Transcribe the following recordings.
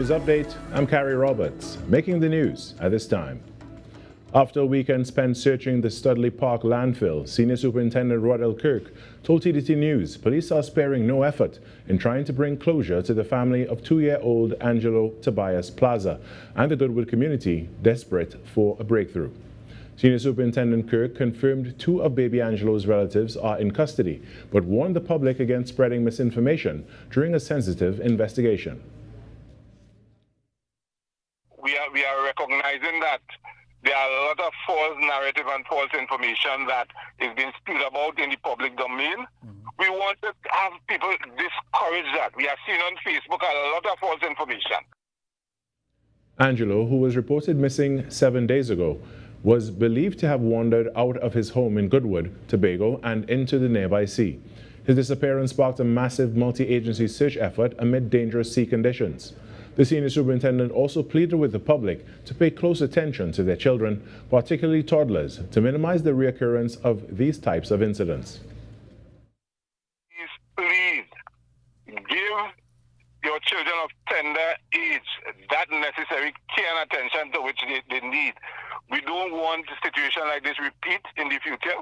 News update, I'm Carrie Roberts, making the news at this time. After a weekend spent searching the Studley Park landfill, Senior Superintendent Rodell Kirk told TDT News police are sparing no effort in trying to bring closure to the family of 2-year-old Angelo Tobias Plaza and the Goodwood community desperate for a breakthrough. Senior Superintendent Kirk confirmed 2 of baby Angelo's relatives are in custody, but warned the public against spreading misinformation during a sensitive investigation. We are recognizing that there are a lot of false narrative and false information that is being spewed about in the public domain. We want to have people discourage that. We have seen on Facebook a lot of false information. Angelo, who was reported missing 7 days ago, was believed to have wandered out of his home in Goodwood, Tobago, and into the nearby sea. His disappearance sparked a massive multi-agency search effort amid dangerous sea conditions. The senior superintendent also pleaded with the public to pay close attention to their children, particularly toddlers, to minimize the reoccurrence of these types of incidents. Please give your children of tender age that necessary care and attention to which they need. We don't want a situation like this repeat in the future.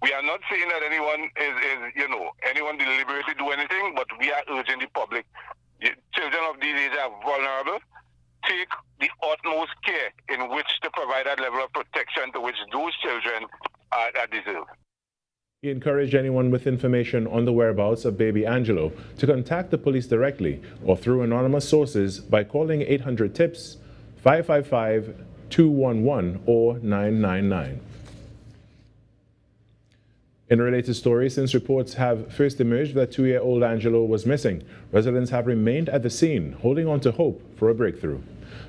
We are not saying that anyone anyone deliberately do anything, but we are urging the public. The children of these ages are vulnerable. Take the utmost care in which to provide that level of protection to which those children are deserve. He encouraged anyone with information on the whereabouts of baby Angelo to contact the police directly or through anonymous sources by calling 800-TIPS, 555-211 or 999. In a related story, since reports have first emerged that 2-year-old Angelo was missing, residents have remained at the scene, holding on to hope for a breakthrough.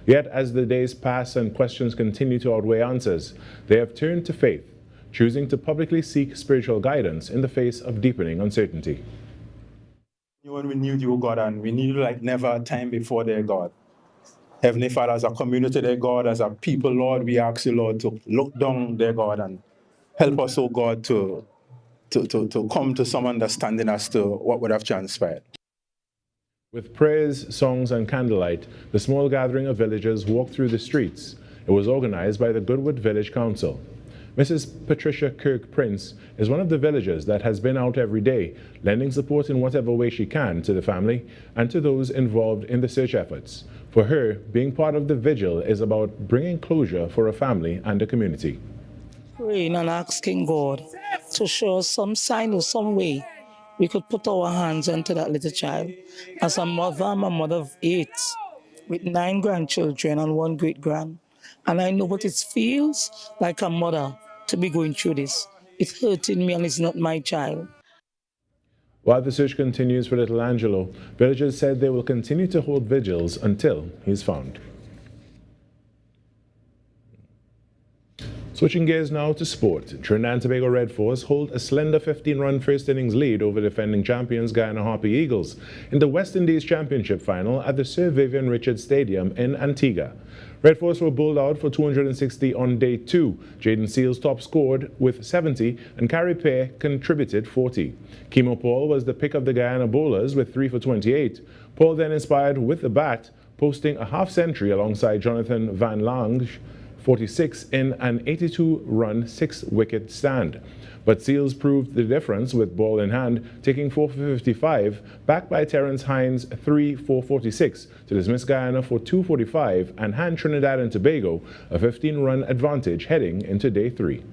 Yet, as the days pass and questions continue to outweigh answers, they have turned to faith, choosing to publicly seek spiritual guidance in the face of deepening uncertainty. When we need you, God, and we need you like never a time before, dear God. Heavenly Father, as a community, dear God, as a people, Lord, we ask you, Lord, to look down, dear God, and help us, oh God, to come to some understanding as to what would have transpired. With prayers, songs, and candlelight, the small gathering of villagers walked through the streets. It was organized by the Goodwood Village Council. Mrs. Patricia Kirk Prince is one of the villagers that has been out every day, lending support in whatever way she can to the family and to those involved in the search efforts. For her, being part of the vigil is about bringing closure for a family and a community. Praying and asking God to show us some sign or some way we could put our hands onto that little child. As a mother, I'm a mother of 8 with 9 grandchildren and 1 great-grand. And I know what it feels like a mother to be going through this. It's hurting me and it's not my child. While the search continues for little Angelo, villagers said they will continue to hold vigils until he's found. Switching gears now to sport, Trinidad and Tobago Red Force hold a slender 15-run first innings lead over defending champions Guyana Harpy Eagles in the West Indies Championship final at the Sir Vivian Richards Stadium in Antigua. Red Force were bowled out for 260 on day 2. Jaden Seals top scored with 70 and Carrie Pear contributed 40. Kimo Paul was the pick of the Guyana bowlers with 3 for 28. Paul then inspired with the bat, posting a half-century alongside Jonathan Van Lange, 46 in an 82-run 6-wicket stand. But Seals proved the difference with ball in hand, taking 4 for 55, backed by Terence Hines 3 for 46 to dismiss Guyana for 245 and hand Trinidad and Tobago a 15-run advantage heading into day 3.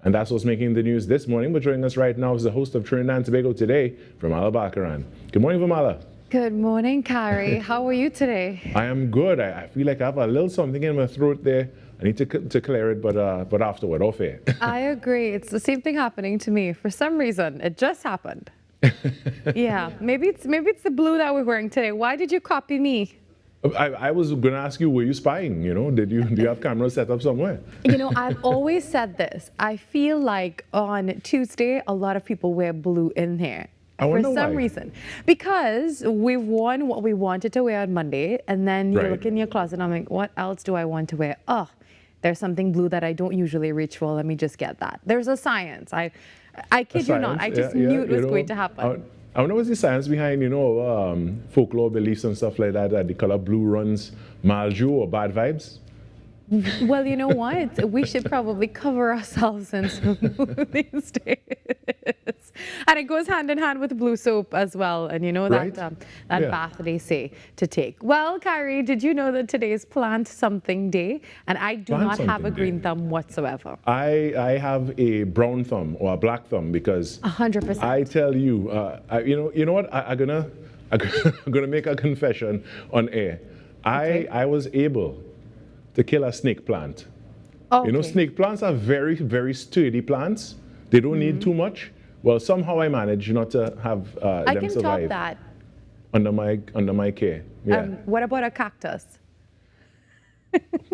And that's what's making the news this morning. But joining us right now is the host of Trinidad and Tobago Today, Virmala Balkaran. Good morning, Virmala. Good morning, Carrie. How are you today? I am good. I feel like I have a little something in my throat there. I need to clear it, but afterward, off air. I agree. It's the same thing happening to me. For some reason, it just happened. Yeah, maybe it's the blue that we're wearing today. Why did you copy me? I was going to ask you, were you spying? You know, do you have cameras set up somewhere? You know, I've always said this. I feel like on Tuesday, a lot of people wear blue in here. For some reason. Because we've worn what we wanted to wear on Monday, and then you look in your closet and I'm like, what else do I want to wear? Oh, there's something blue that I don't usually reach for. Let me just get that. There's a science. I kid you not. I just knew it was going to happen. I wonder what's the science behind, folklore beliefs and stuff like that, that the color blue runs malju or bad vibes. Well, you know what? We should probably cover ourselves in some these days. And it goes hand in hand with blue soap as well. And you know that, that bath they say to take. Well, Kyrie, did you know that today is Plant Something Day? And I do not have a green thumb whatsoever. I have a brown thumb or a black thumb because 100%. I tell you, you know what? I'm gonna make a confession on air. Okay. I was able to kill a snake plant. Okay. You know, snake plants are very, very sturdy plants. They don't need too much. Well, somehow I managed not to have them survive. Top that. Under my care. Yeah. What about a cactus?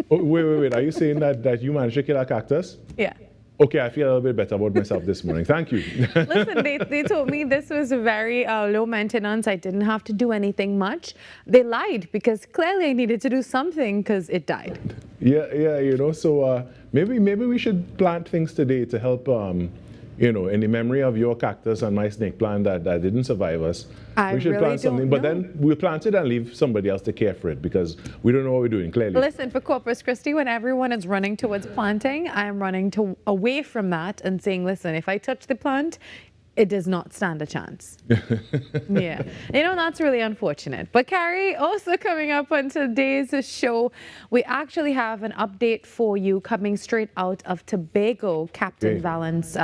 Oh, wait. Are you saying that you managed to kill a cactus? Yeah. Okay, I feel a little bit better about myself this morning. Thank you. Listen, they told me this was very low maintenance. I didn't have to do anything much. They lied because clearly I needed to do something because it died. Yeah, so maybe we should plant things today to help, in the memory of your cactus and my snake plant that didn't survive us. We should plant something, but then we'll plant it and leave somebody else to care for it because we don't know what we're doing, clearly. Listen, for Corpus Christi, when everyone is running towards planting, I am running away from that and saying, listen, if I touch the plant, it does not stand a chance. Yeah. That's really unfortunate. But Carrie, also coming up on today's show, we actually have an update for you coming straight out of Tobago. Captain Valence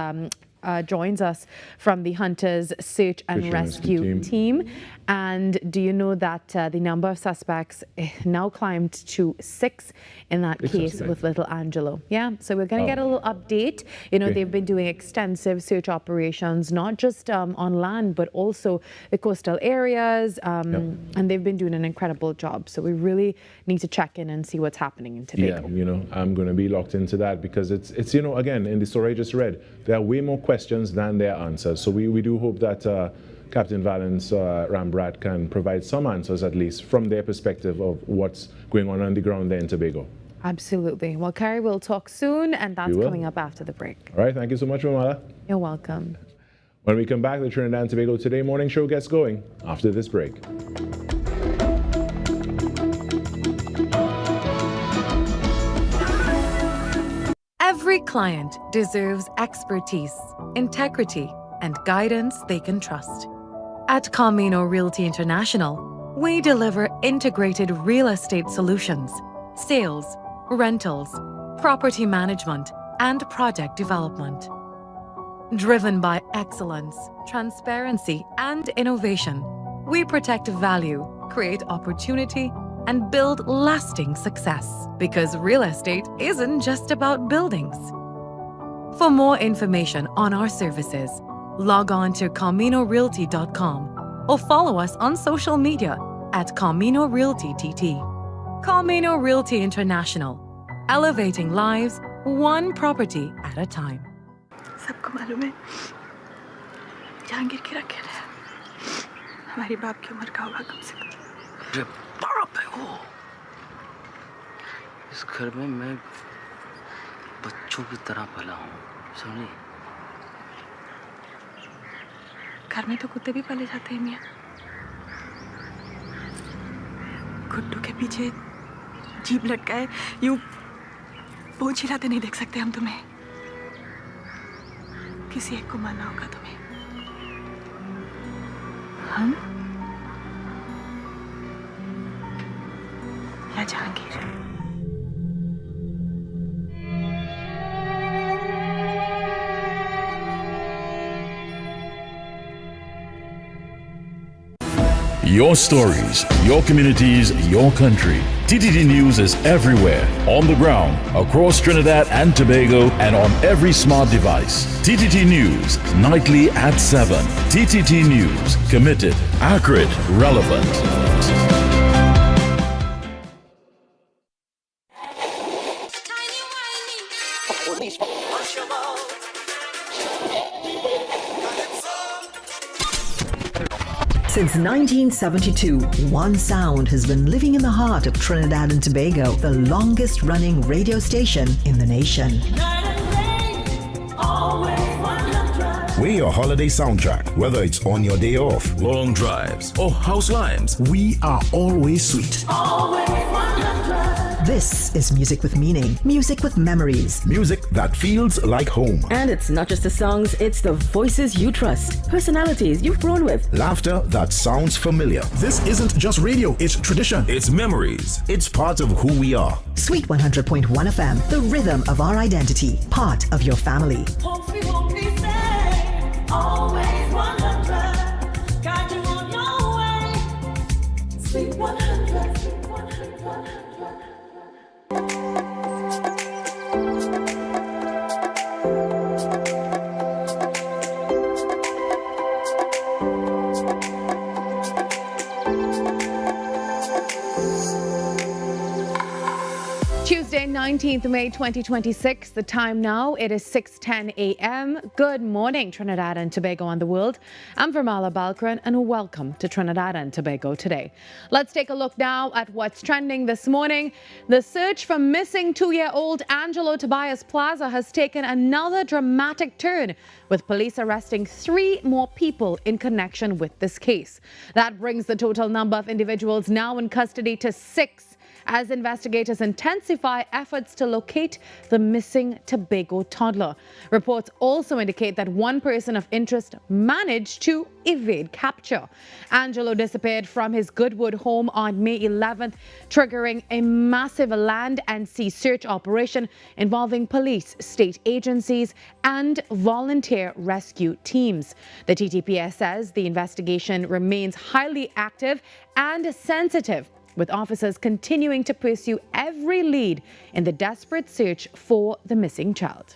joins us from the Hunters Search and Rescue Team. And do you know that the number of suspects now climbed to 6 in that case with little Angelo? Yeah, so we're going to get a little update. They've been doing extensive search operations, not just on land, but also the coastal areas. And they've been doing an incredible job. So we really need to check in and see what's happening in Tobago. Yeah, I'm going to be locked into that because it's again, in the story I just read, there are way more questions than there are answers. So we do hope that Captain Valence Rambrat can provide some answers, at least from their perspective of what's going on the ground there in Tobago. Absolutely. Well, Carrie, we'll talk soon, and that's coming up after the break. All right. Thank you so much, Virmala. You're welcome. When we come back, the Trinidad and Tobago Today morning show gets going after this break. Every client deserves expertise, integrity, and guidance they can trust. At Camino Realty International, we deliver integrated real estate solutions, sales, rentals, property management, and project development. Driven by excellence, transparency, and innovation, we protect value, create opportunity, and build lasting success. Because real estate isn't just about buildings. For more information on our services, log on to CaminoRealty.com or follow us on social media at Camino Realty TT. Camino Realty International, elevating lives one property at a time. सबको मालूम है जहांगीर की रखेल है हमारी बाप की उम्र का होगा कम से कम अरे बाप है वो इस घर में मैं बच्चों की तरह पला हूँ सुनी घर में तो कुत्ते भी पाले जाते हैं मियाँ गुड्डू के पीछे जीभ लटकाए यूं पूंछ हिलाते नहीं देख सकते हम तुम्हें किसी एक को मानना होगा तुम्हें हम या Jahangir Your stories, your communities, your country. TTT News is everywhere, on the ground, across Trinidad and Tobago, and on every smart device. TTT News, nightly at 7. TTT News, committed, accurate, relevant. Since 1972, one sound has been living in the heart of Trinidad and Tobago, the longest running radio station in the nation. We're your holiday soundtrack, whether it's on your day off, Long drives or house limes. we are always sweet. This is music with meaning, music with memories. Music that feels like home. And it's not just the songs, it's the voices you trust, personalities you've grown with. Laughter that sounds familiar. This isn't just radio, it's tradition. It's memories. It's part of who we are. Sweet 100.1 FM, the rhythm of our identity, part of your family. Always 100, got you on your way. Sweet 100, sweet 100. Tuesday, 19th May 2026. The time now, it is 6:10 a.m. Good morning, Trinidad and Tobago and the world. I'm Virmala Balkaran, and welcome to Trinidad and Tobago Today. Let's take a look now at what's trending this morning. The search for missing 2-year-old Angelo Tobias Plaza has taken another dramatic turn, with police arresting 3 more people in connection with this case. That brings the total number of individuals now in custody to 6, as investigators intensify efforts to locate the missing Tobago toddler. Reports also indicate that one person of interest managed to evade capture. Angelo disappeared from his Goodwood home on May 11th, triggering a massive land and sea search operation involving police, state agencies, and volunteer rescue teams. The TTPS says the investigation remains highly active and sensitive, with officers continuing to pursue every lead in the desperate search for the missing child.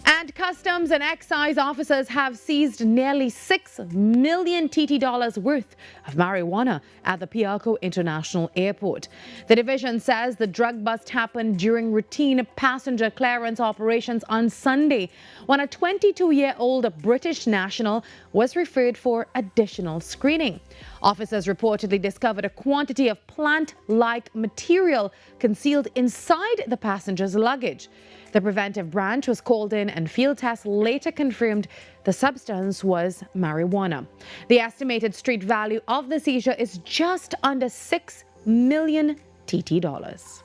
And customs and excise officers have seized nearly 6 million TT dollars worth of marijuana at the Piarco International Airport. The division says the drug bust happened during routine passenger clearance operations on Sunday, when a 22-year-old British national was referred for additional screening. Officers reportedly discovered a quantity of plant-like material concealed inside the passenger's luggage. The preventive branch was called in, and field tests later confirmed the substance was marijuana. The estimated street value of the seizure is just under 6 million TT dollars.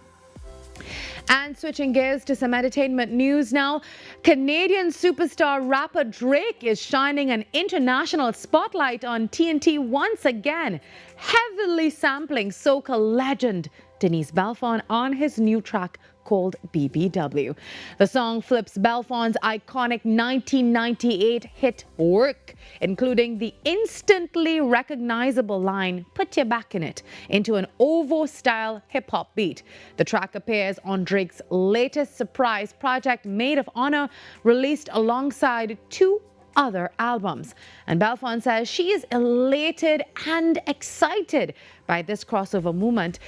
And switching gears to some entertainment news now, Canadian superstar rapper Drake is shining an international spotlight on TNT once again, heavily sampling soca legend Denise Belfon on his new track called BBW. The song flips Belfon's iconic 1998 hit Work, including the instantly recognizable line, "Put your back in it," into an OVO-style hip-hop beat. The track appears on Drake's latest surprise project, Maid of Honor, released alongside 2 other albums. And Belfon says she is elated and excited by this crossover movement,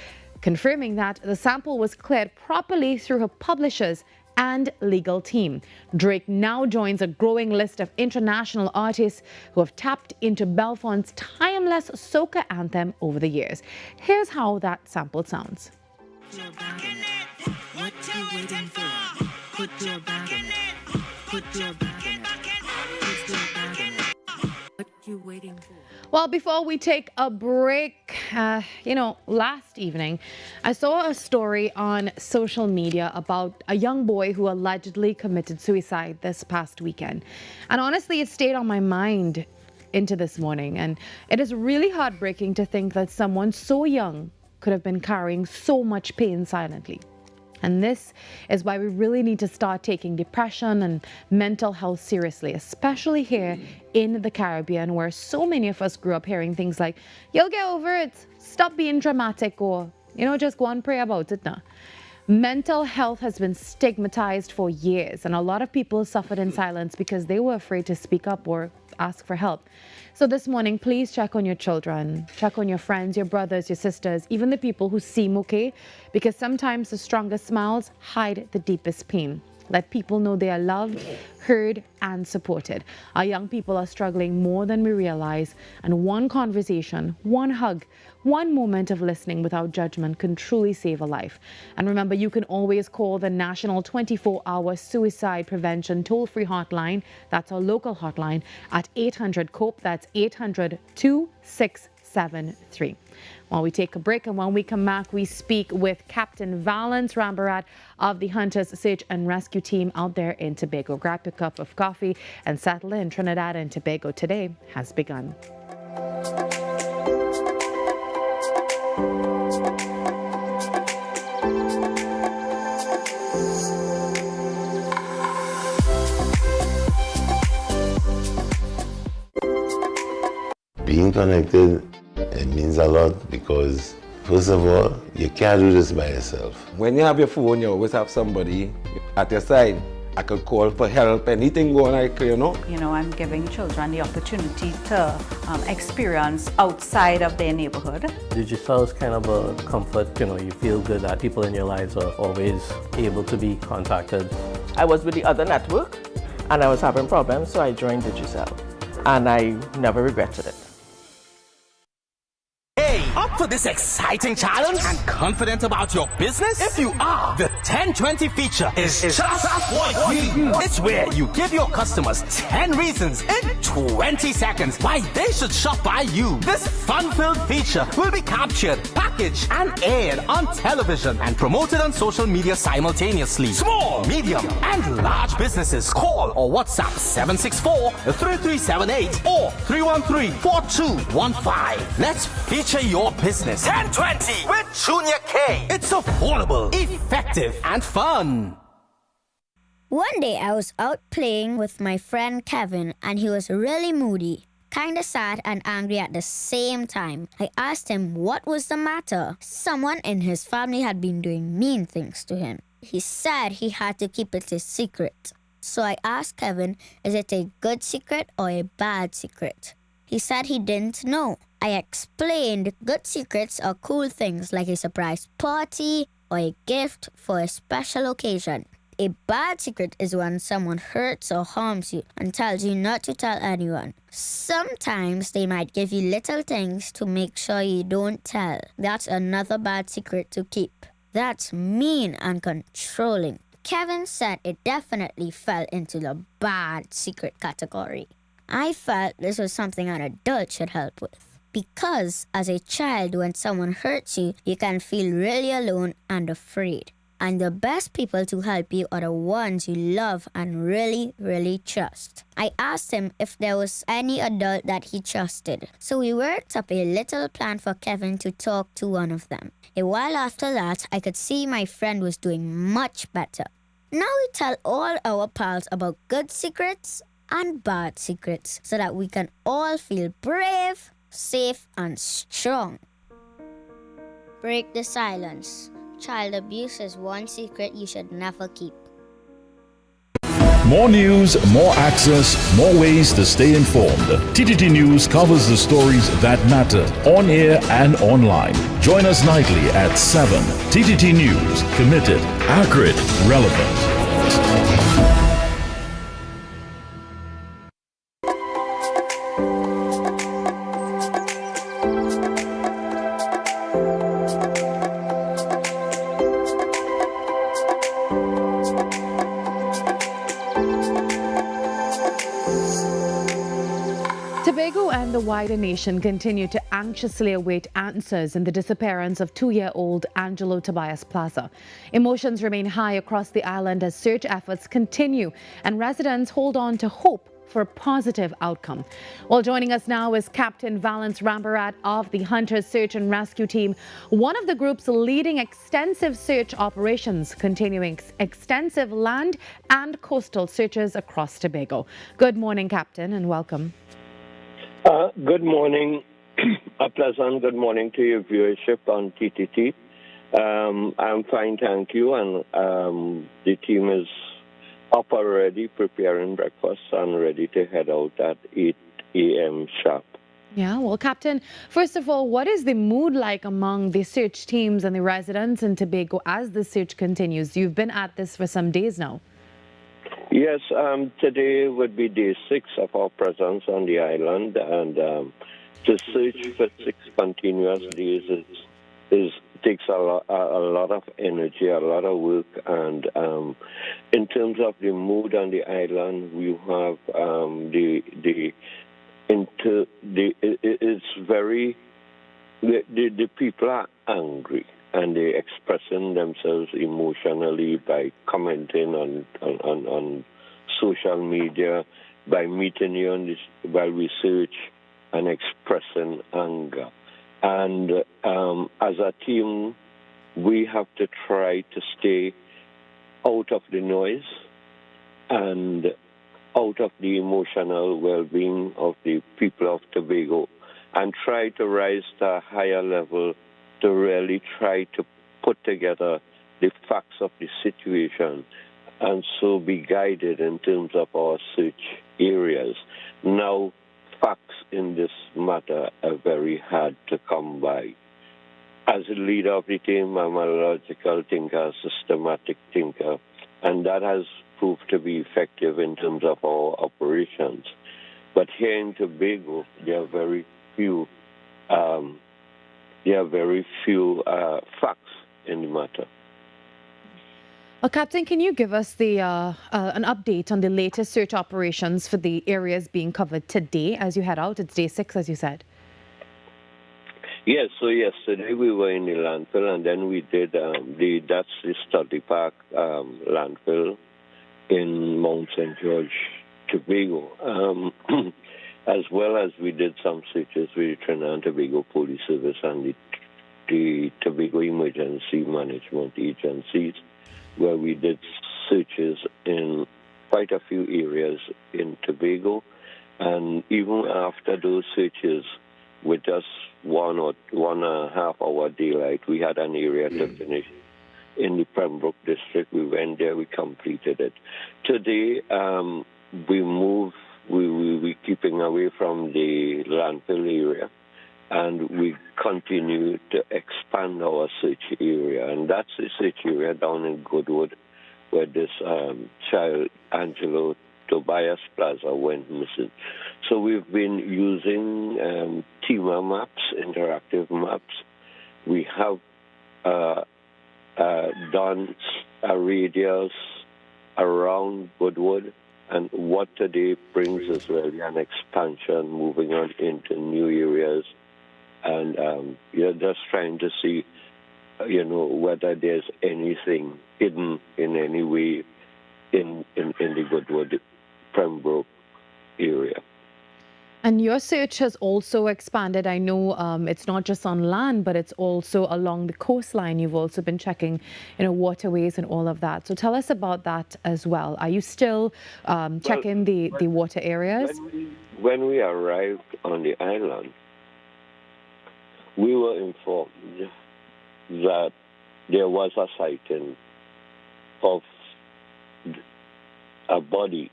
confirming that the sample was cleared properly through her publishers and legal team. Drake now joins a growing list of international artists who have tapped into Belfon's timeless soca anthem over the years. Here's how that sample sounds. Put your back in it. What you waiting for? Put your back in it. Put your back in it. Put your back in it. What you waiting for? Well, before we take a break, last evening, I saw a story on social media about a young boy who allegedly committed suicide this past weekend. And honestly, it stayed on my mind into this morning. And it is really heartbreaking to think that someone so young could have been carrying so much pain silently. And this is why we really need to start taking depression and mental health seriously, especially here in the Caribbean, where so many of us grew up hearing things like, "You'll get over it, stop being dramatic," or, just go and pray about it now. Mental health has been stigmatized for years, and a lot of people suffered in silence because they were afraid to speak up or ask for help. So this morning, please check on your children, check on your friends, your brothers, your sisters, even the people who seem okay, because sometimes the strongest smiles hide the deepest pain. Let people know they are loved, heard, and supported. Our young people are struggling more than we realize, and one conversation, one hug, one moment of listening without judgment can truly save a life. And remember, you can always call the National 24-Hour Suicide Prevention toll-free hotline. That's our local hotline at 800-COPE. That's 800-2673. While we take a break, and when we come back, we speak with Captain Valence Rambarat of the Hunters Search and Rescue Team out there in Tobago. Grab your cup of coffee and settle in. Trinidad and Tobago Today has begun. Being connected, it means a lot because, first of all, you can't do this by yourself. When you have your phone, you always have somebody at your side. I could call for help, anything going like, You know, I'm giving children the opportunity to experience outside of their neighborhood. Digital is kind of a comfort, you feel good that people in your lives are always able to be contacted. I was with the other network and I was having problems, so I joined Digicel and I never regretted it. Up for this exciting challenge and confident about your business? If you are, the 1020 feature is just what you need. It's where you give your customers 10 reasons in 20 seconds why they should shop by you. This fun-filled feature will be captured, packaged, and aired on television and promoted on social media simultaneously. Small, medium, and large businesses call or WhatsApp 764-3378 or 313-4215. Let's feature your business. 1020 with Junior K. It's affordable, effective, and fun. One day I was out playing with my friend Kevin and he was really moody, kinda sad and angry at the same time. I asked him what was the matter. Someone in his family had been doing mean things to him. He said he had to keep it a secret. So I asked Kevin, is it a good secret or a bad secret? He said he didn't know. I explained good secrets are cool things like a surprise party or a gift for a special occasion. A bad secret is when someone hurts or harms you and tells you not to tell anyone. Sometimes they might give you little things to make sure you don't tell. That's another bad secret to keep. That's mean and controlling. Kevin said it definitely fell into the bad secret category. I felt this was something an adult should help with. Because as a child, when someone hurts you, you can feel really alone and afraid. And the best people to help you are the ones you love and really, really trust. I asked him if there was any adult that he trusted. So we worked up a little plan for Kevin to talk to one of them. A while after that, I could see my friend was doing much better. Now we tell all our pals about good secrets and bad secrets so that we can all feel brave, safe, and strong. Break the silence. Child abuse is one secret you should never keep. More news, more access, more ways to stay informed. TTT News covers the stories that matter on air and online. Join us nightly at 7. TTT News, committed, accurate, relevant. Tobago and the wider nation continue to anxiously await answers in the disappearance of 2-year-old Angelo Tobias Plaza. Emotions remain high across the island as search efforts continue and residents hold on to hope for a positive outcome. Well, joining us now is Captain Valence Rambarat of the Hunters Search and Rescue Team, one of the groups leading extensive search operations, continuing extensive land and coastal searches across Tobago. Good morning, Captain, and welcome. Good morning. A pleasant good morning to your viewership on TTT. I'm fine, thank you, and the team is up already, preparing breakfast and ready to head out at 8 a.m. sharp. Yeah, well, Captain, first of all, what is the mood like among the search teams and the residents in Tobago as the search continues? You've been at this for some days now. Yes, today would be day 6 of our presence on the island, and to search for 6 continuous days takes a lot of energy, a lot of work, and in terms of the mood on the island, we have the people are angry, and they're expressing themselves emotionally by commenting on social media, by meeting you on this, by research and expressing anger. And as a team, we have to try to stay out of the noise and out of the emotional well-being of the people of Tobago, and try to rise to a higher level to really try to put together the facts of the situation and so be guided in terms of our search areas. Now, facts in this matter are very hard to come by. As a leader of the team, I'm a logical thinker, systematic thinker, and that has proved to be effective in terms of our operations. But here in Tobago, there are very few facts in the matter. Well, Captain, can you give us an update on the latest search operations for the areas being covered today as you head out? It's day 6, as you said. Yes, so yesterday we were in the landfill, and then we did that's the Study Park landfill in Mount St. George, Tobago, as well as we did some searches with the Trinidad and Tobago Police Service and the Tobago Emergency Management Agencies, where we did searches in quite a few areas in Tobago. And even after those searches, with just 1.5 hour daylight, we had an area to finish in the Pembroke district. We went there, we completed it. Today, we're keeping away from the landfill area, and we continue to expand our search area. And that's the search area down in Goodwood, where this child, Angelo Tobias Plaza, went missing. So we've been using TIMA maps, interactive maps. We have done a radius around Goodwood, and what today brings is really an expansion, moving on into new areas, and you're just trying to see, whether there's anything hidden in any way in the Goodwood, Pembroke area. And your search has also expanded. I know it's not just on land, but it's also along the coastline. You've also been checking, waterways and all of that. So tell us about that as well. Are you still checking the water areas? When we arrived on the island, we were informed that there was a sighting of a body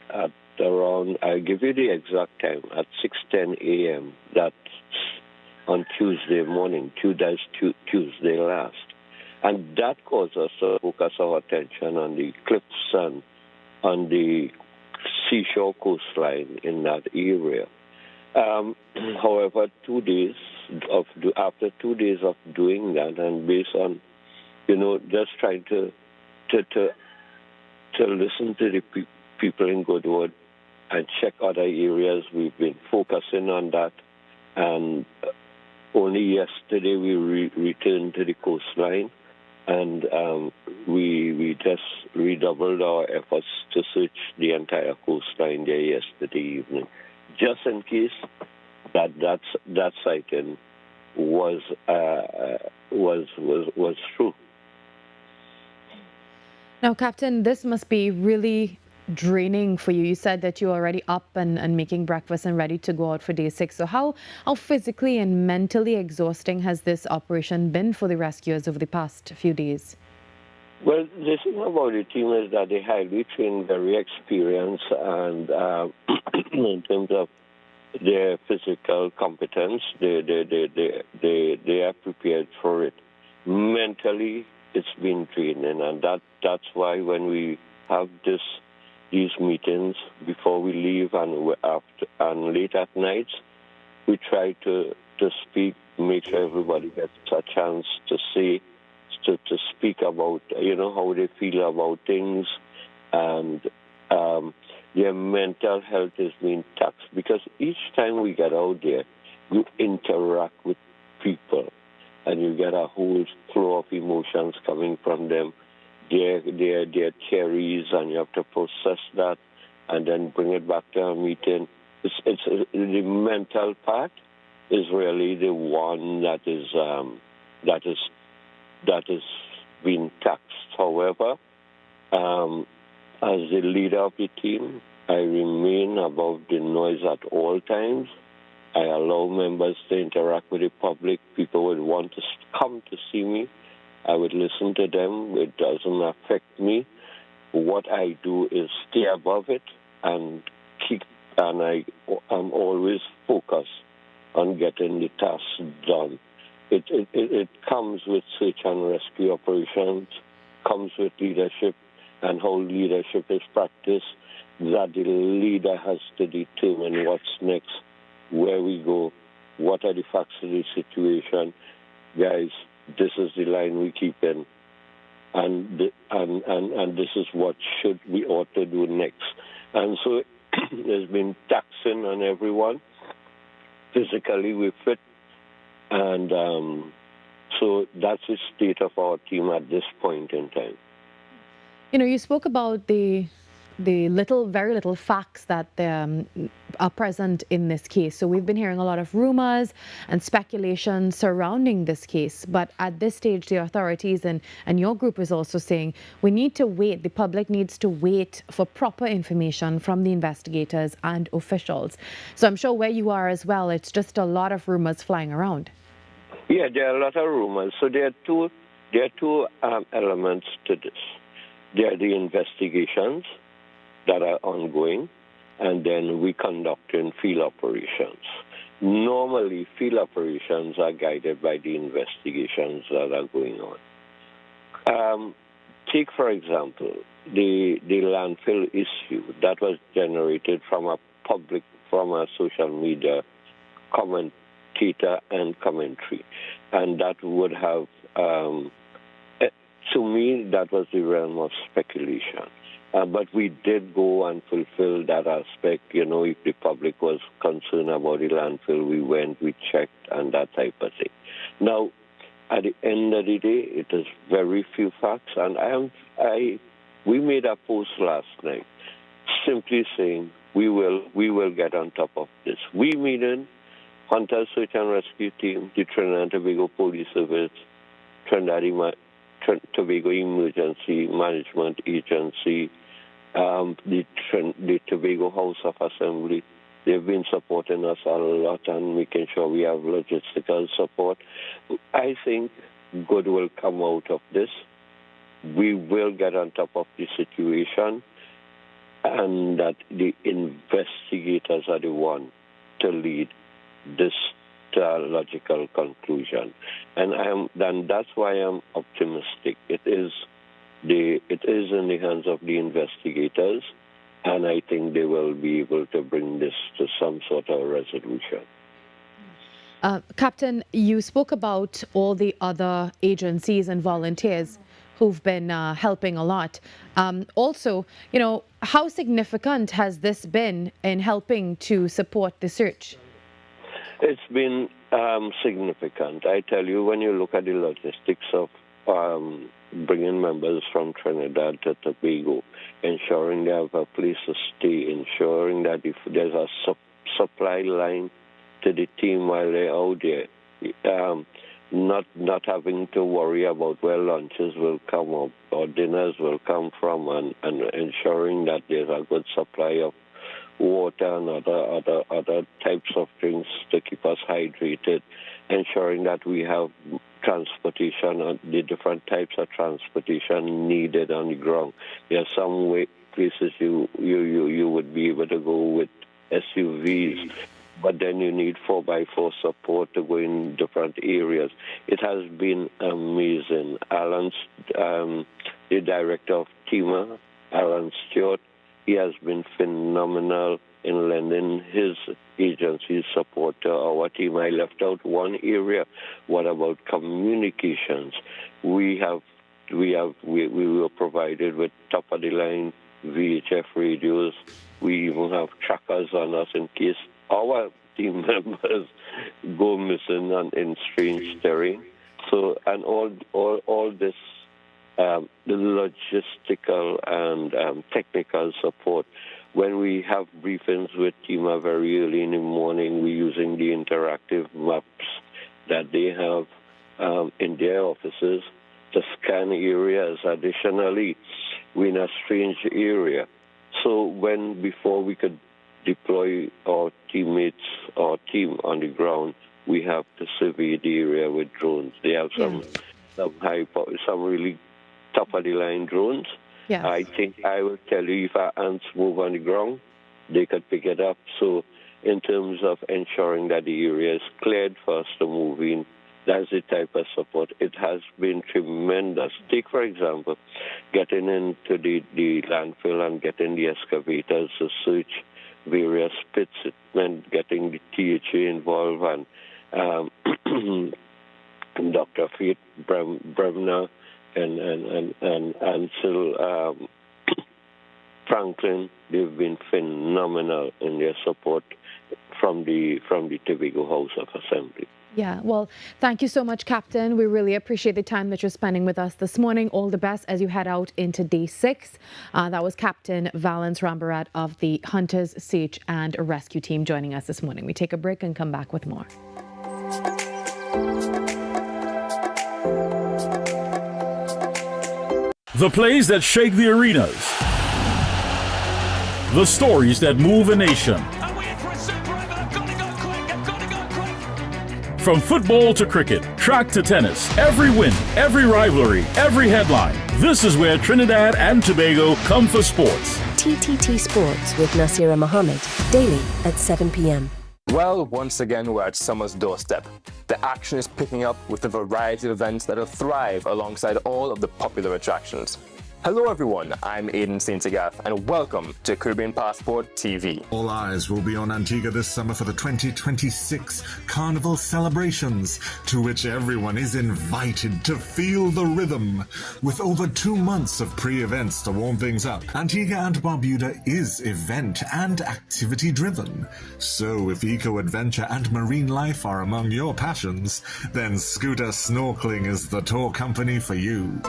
at around, I'll give you the exact time, at 6:10 a.m. That's on Tuesday morning, Tuesday last. And that caused us to focus our attention on the cliffs and on the seashore coastline in that area. However, after 2 days of doing that, and based on, just trying to listen to the people in Goodwood and check other areas, we've been focusing on that. And only yesterday we returned to the coastline, and we just redoubled our efforts to search the entire coastline there yesterday evening, just in case that sighting was true. Now, Captain, this must be really draining for you. You said that you're already up and making breakfast and ready to go out for day 6. So how physically and mentally exhausting has this operation been for the rescuers over the past few days? Well, the thing about the team is that they're highly trained, very experienced, and in terms of their physical competence, they are prepared for it. Mentally, it's been draining, and that's why when we have this these meetings before we leave and after and late at night. We try to speak, make sure everybody gets a chance to say, to speak about, how they feel about things, and their mental health is being taxed, because each time we get out there, you interact with people, and you get a whole flow of emotions coming from them. Their theories, and you have to process that, and then bring it back to a meeting. It's the mental part is really the one that is being taxed. However, as the leader of the team, I remain above the noise at all times. I allow members to interact with the public. People would want to come to see me. I would listen to them. It doesn't affect me. What I do is stay above it and I'm always focused on getting the task done. It comes with search and rescue operations, comes with leadership, and how leadership is practiced, that the leader has to determine what's next, where we go, what are the facts of the situation. Guys, this is the line we keep in, and this is what we ought to do next. And so there's been taxing on everyone. Physically, we're fit, and so that's the state of our team at this point in time. You spoke about the very little facts that are present in this case. So we've been hearing a lot of rumors and speculation surrounding this case. But at this stage, the authorities and your group is also saying we need to wait. The public needs to wait for proper information from the investigators and officials. So I'm sure where you are as well, it's just a lot of rumors flying around. Yeah, there are a lot of rumors. So there are two elements to this. There are the investigations that are ongoing, and then we conducting field operations. Normally, field operations are guided by the investigations that are going on. Take, for example, the landfill issue that was generated from a social media commentator and commentary, and that would have, to me, that was the realm of speculation. But we did go and fulfill that aspect. If the public was concerned about the landfill, we went, we checked, and that type of thing. Now, at the end of the day, it is very few facts, and we made a post last night simply saying we will get on top of this. We, meaning Hunter Search and Rescue Team, the Trinidad and Tobago Police Service, Trinidad and Tobago Emergency Management Agency, the Tobago House of Assembly. They've been supporting us a lot and making sure we have logistical support. I think good will come out of this. We will get on top of the situation, and that the investigators are the one to lead this logical conclusion, and that's why I'm optimistic. It is in the hands of the investigators, and I think they will be able to bring this to some sort of resolution. Captain, you spoke about all the other agencies and volunteers who've been helping a lot. Also, how significant has this been in helping to support the search? It's been significant. I tell you, when you look at the logistics of bringing members from Trinidad to Tobago, ensuring they have a place to stay, ensuring that if there's a supply line to the team while they're out there, not having to worry about where lunches will come up or dinners will come from, and ensuring that there's a good supply of water and other types of drinks to keep us hydrated, ensuring that we have transportation, the different types of transportation needed on the ground. There are some places you would be able to go with SUVs, but then you need 4x4 support to go in different areas. It has been amazing. Alan's, the director of TEMA, Alan Stewart, He has been phenomenal in lending his agency's support to our team. I left out one area. What about communications? We were provided with top-of-the-line VHF radios. We even have trackers on us in case our team members go missing and in strange terrain. So, and all this, the logistical and technical support. When we have briefings with TIMA very early in the morning, we're using the interactive maps that they have in their offices to scan areas. Additionally, we're in a strange area. So before we could deploy our teammates or team on the ground, we have to survey the area with drones. They have some really top-of-the-line drones. Yes. I think I will tell you if our ants move on the ground, they could pick it up. So in terms of ensuring that the area is cleared for us to move in, that's the type of support. It has been tremendous. Take, for example, getting into the landfill and getting the excavators to search various pits. It meant getting the THA involved and Dr. Faith Bremner and Ansel Franklin. They've been phenomenal in their support from the Tobago House of Assembly. Yeah, well, thank you so much, Captain. We really appreciate the time that you're spending with us this morning. All the best as you head out into day 6. That was Captain Valence Rambarat of the Hunters, Search and Rescue Team joining us this morning. We take a break and come back with more. The plays that shake the arenas. The stories that move a nation. From football to cricket, track to tennis, every win, every rivalry, every headline. This is where Trinidad and Tobago come for sports. TTT Sports with Nasira Mohammed, daily at 7 p.m. Well, once again, we're at summer's doorstep. The action is picking up with a variety of events that'll thrive alongside all of the popular attractions. Hello everyone, I'm Aidan St. Agath and welcome to Caribbean Passport TV. All eyes will be on Antigua this summer for the 2026 Carnival celebrations, to which everyone is invited to feel the rhythm. With over 2 months of pre-events to warm things up, Antigua and Barbuda is event and activity driven. So if eco-adventure and marine life are among your passions, then Scooter Snorkeling is the tour company for you.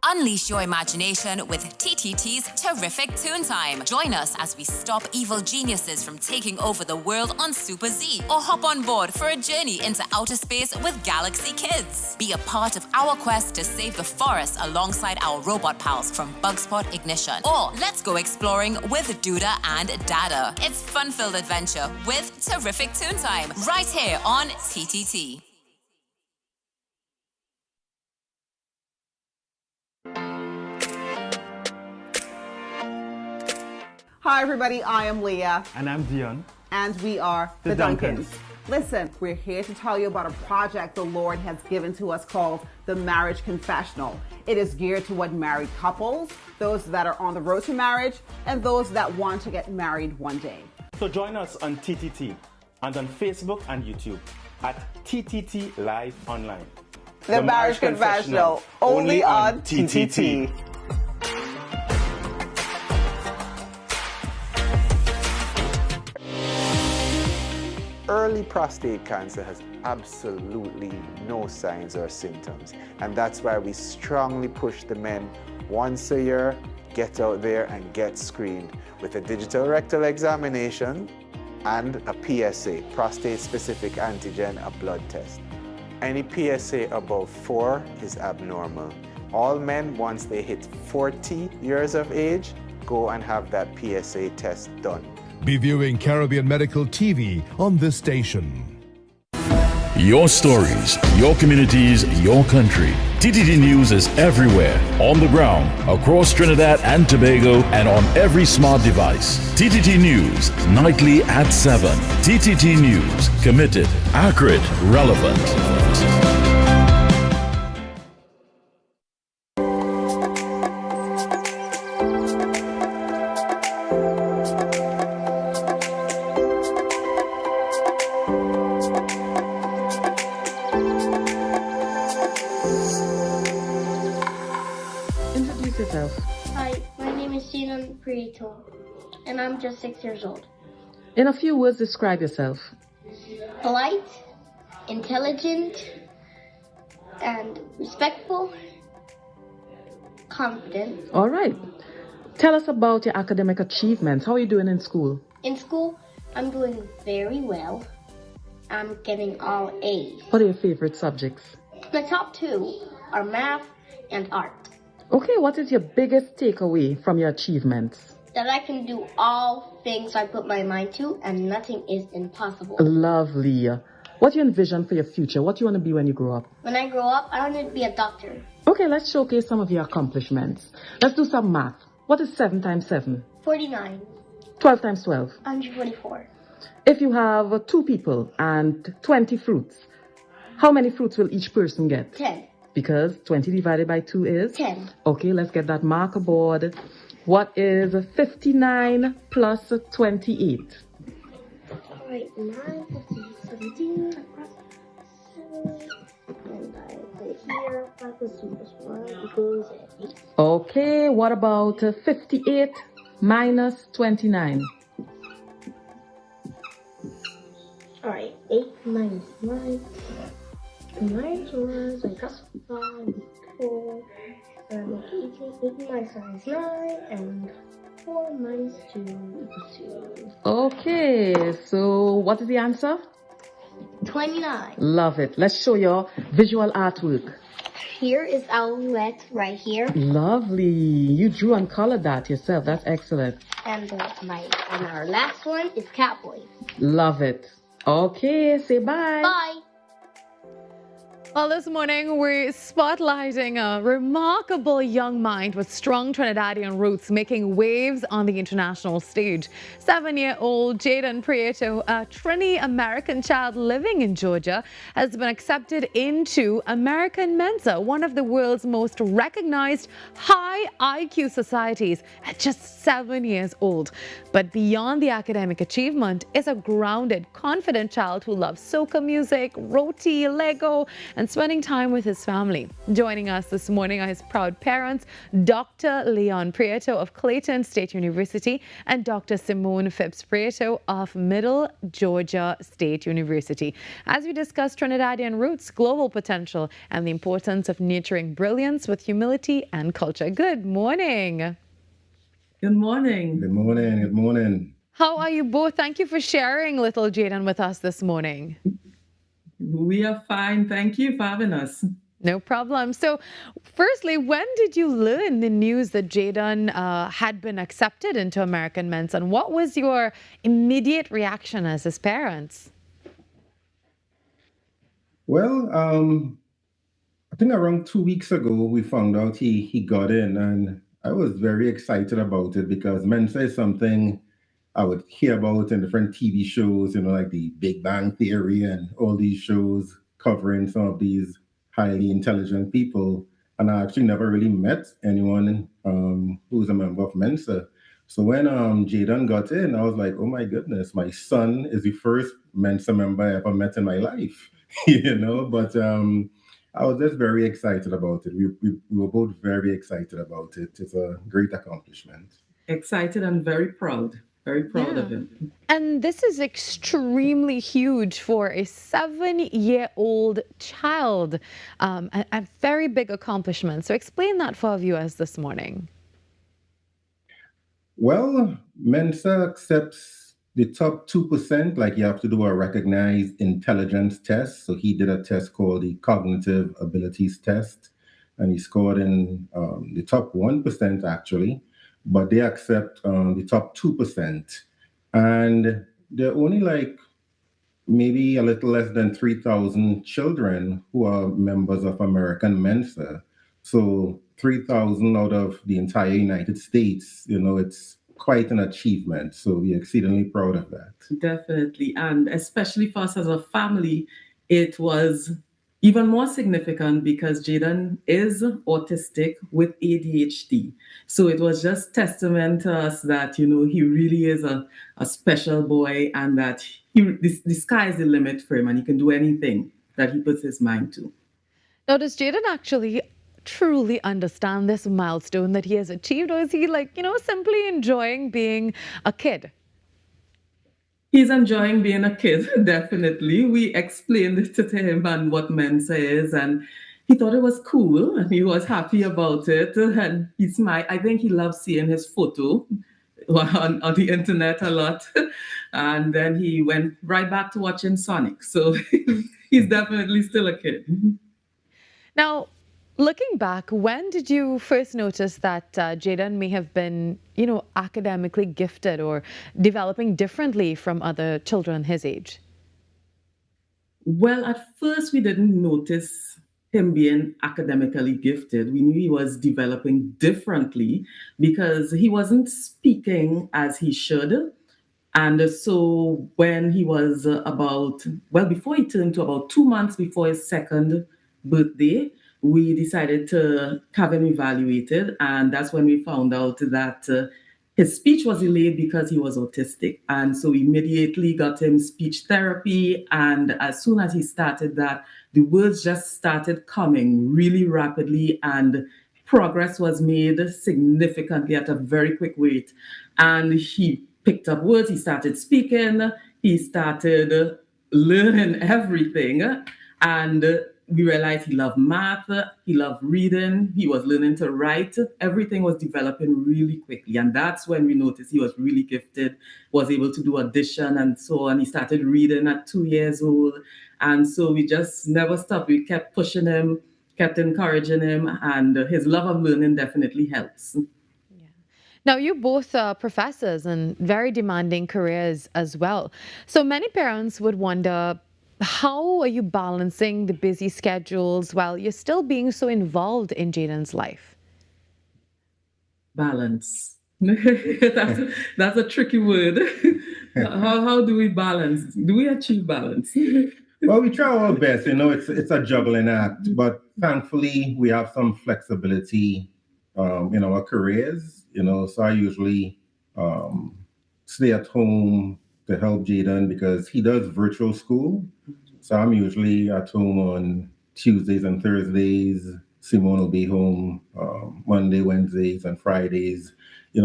Unleash your imagination with TTT's Terrific Toon Time. Join us as we stop evil geniuses from taking over the world on Super Z, or hop on board for a journey into outer space with Galaxy Kids. Be a part of our quest to save the forest alongside our robot pals from Bugspot Ignition. Or let's go exploring with Duda and Dada. It's fun-filled adventure with Terrific Toon Time right here on TTT. Hi everybody, I am Leah. And I'm Dion. And we are The Duncans. Listen, we're here to tell you about a project the Lord has given to us called the Marriage Confessional. It is geared toward married couples, those that are on the road to marriage, and those that want to get married one day. So join us on TTT and on Facebook and YouTube at TTT Live Online. The Marriage Confessional, only on TTT. Early prostate cancer has absolutely no signs or symptoms, and that's why we strongly push the men once a year, get out there and get screened with a digital rectal examination and a PSA, prostate-specific antigen, a blood test. Any PSA above 4 is abnormal. All men, once they hit 40 years of age, go and have that PSA test done. Be viewing Caribbean Medical TV on this station. Your stories, your communities, your country. TTT News is everywhere, on the ground, across Trinidad and Tobago, and on every smart device. TTT News, nightly at 7. TTT News, committed, accurate, relevant. yourself. Hi, my name is Jaden Prieto, and I'm just 6 years old. In a few words, describe yourself. Polite, intelligent, and respectful, confident. All right. Tell us about your academic achievements. How are you doing in school? In school, I'm doing very well. I'm getting all A's. What are your favorite subjects? My top two are math and art. Okay, what is your biggest takeaway from your achievements? That I can do all things I put my mind to, and nothing is impossible. Lovely. What do you envision for your future? What do you want to be when you grow up? When I grow up, I want to be a doctor. Okay, let's showcase some of your accomplishments. Let's do some math. What is 7 times 7? 49. 12 times 12? 144. If you have 2 people and 20 fruits, how many fruits will each person get? 10. Because 20 divided by 2 is? 10. Okay, let's get that marker board. What is 59 plus 28? Alright, 9, 15, 17, plus 7, and I put it here, 5 plus 2 plus 1 equals 8. Okay, what about 58 minus 29? Alright, 8 minus 9. 9 was, I got 5, 4, and 8 minus 9 is 9, and 4 minus 2 equals 2. Okay, so what is the answer? 29. Love it. Let's show your visual artwork. Here is Owlette right here. Lovely. You drew and colored that yourself. That's excellent. And our last one is Cowboy. Love it. Okay, say bye. Bye. Well, this morning we're spotlighting a remarkable young mind with strong Trinidadian roots making waves on the international stage. 7-year-old Jaden Prieto, a Trini-American child living in Georgia, has been accepted into American Mensa, one of the world's most recognized high IQ societies, at just 7 years old. But beyond the academic achievement is a grounded, confident child who loves soca music, roti, Lego, and spending time with his family. Joining us this morning are his proud parents, Dr. Leon Prieto of Clayton State University and Dr. Simone Phipps Prieto of Middle Georgia State University, as we discuss Trinidadian roots, global potential, and the importance of nurturing brilliance with humility and culture. Good morning. Good morning. Good morning. Good morning. How are you both? Thank you for sharing little Jaden with us this morning. We are fine. Thank you for having us. No problem. So, firstly, when did you learn the news that Jaden had been accepted into American Mensa, and what was your immediate reaction as his parents? Well, I think around 2 weeks ago, we found out he got in, and I was very excited about it because Mensa is something I would hear about in different TV shows, like the Big Bang Theory and all these shows covering some of these highly intelligent people. And I actually never really met anyone who's a member of Mensa. So when Jaden got in, I was like, oh my goodness, my son is the first Mensa member I ever met in my life, but I was just very excited about it. We were both very excited about it. It's a great accomplishment. Excited and very proud. Very proud of him. And this is extremely huge for a 7-year-old child, a very big accomplishment. So explain that for our viewers this morning. Well, Mensa accepts the top 2%, like you have to do a recognized intelligence test. So he did a test called the Cognitive Abilities Test, and he scored in the top 1% actually. But they accept the top 2%. And there are only maybe a little less than 3,000 children who are members of American Mensa. So 3,000 out of the entire United States, it's quite an achievement. So we're exceedingly proud of that. Definitely. And especially for us as a family, it was even more significant because Jaden is autistic with ADHD. So it was just testament to us that, he really is a special boy, and that the sky is the limit for him and he can do anything that he puts his mind to. Now, does Jaden actually truly understand this milestone that he has achieved, or is he like, simply enjoying being a kid? He's enjoying being a kid, definitely. We explained it to him and what Mensa is, and he thought it was cool, and he was happy about it. And he smiled. I think he loves seeing his photo on the internet a lot. And then he went right back to watching Sonic. So he's definitely still a kid. Now, looking back, when did you first notice that Jaden may have been, academically gifted or developing differently from other children his age? Well, at first we didn't notice him being academically gifted. We knew he was developing differently because he wasn't speaking as he should. And so when he was before he turned to about 2 months before his second birthday, we decided to have him evaluated. And that's when we found out that his speech was delayed because he was autistic. And so we immediately got him speech therapy. And as soon as he started that, the words just started coming really rapidly, and progress was made significantly at a very quick rate. And he picked up words, he started speaking, he started learning everything. And we realized he loved math, he loved reading, he was learning to write. Everything was developing really quickly. And that's when we noticed he was really gifted, was able to do addition and so on. He started reading at 2 years old. And so we just never stopped. We kept pushing him, kept encouraging him, and his love of learning definitely helps. Now, you both are professors and very demanding careers as well. So many parents would wonder, how are you balancing the busy schedules while you're still being so involved in Jaden's life? Balance. That's a tricky word. How do we balance? Do we achieve balance? Well, we try our best. It's a juggling act, but thankfully we have some flexibility in our careers. So I usually stay at home to help Jaden because he does virtual school. So I'm usually at home on Tuesdays and Thursdays. Simone will be home Monday, Wednesdays, and Fridays.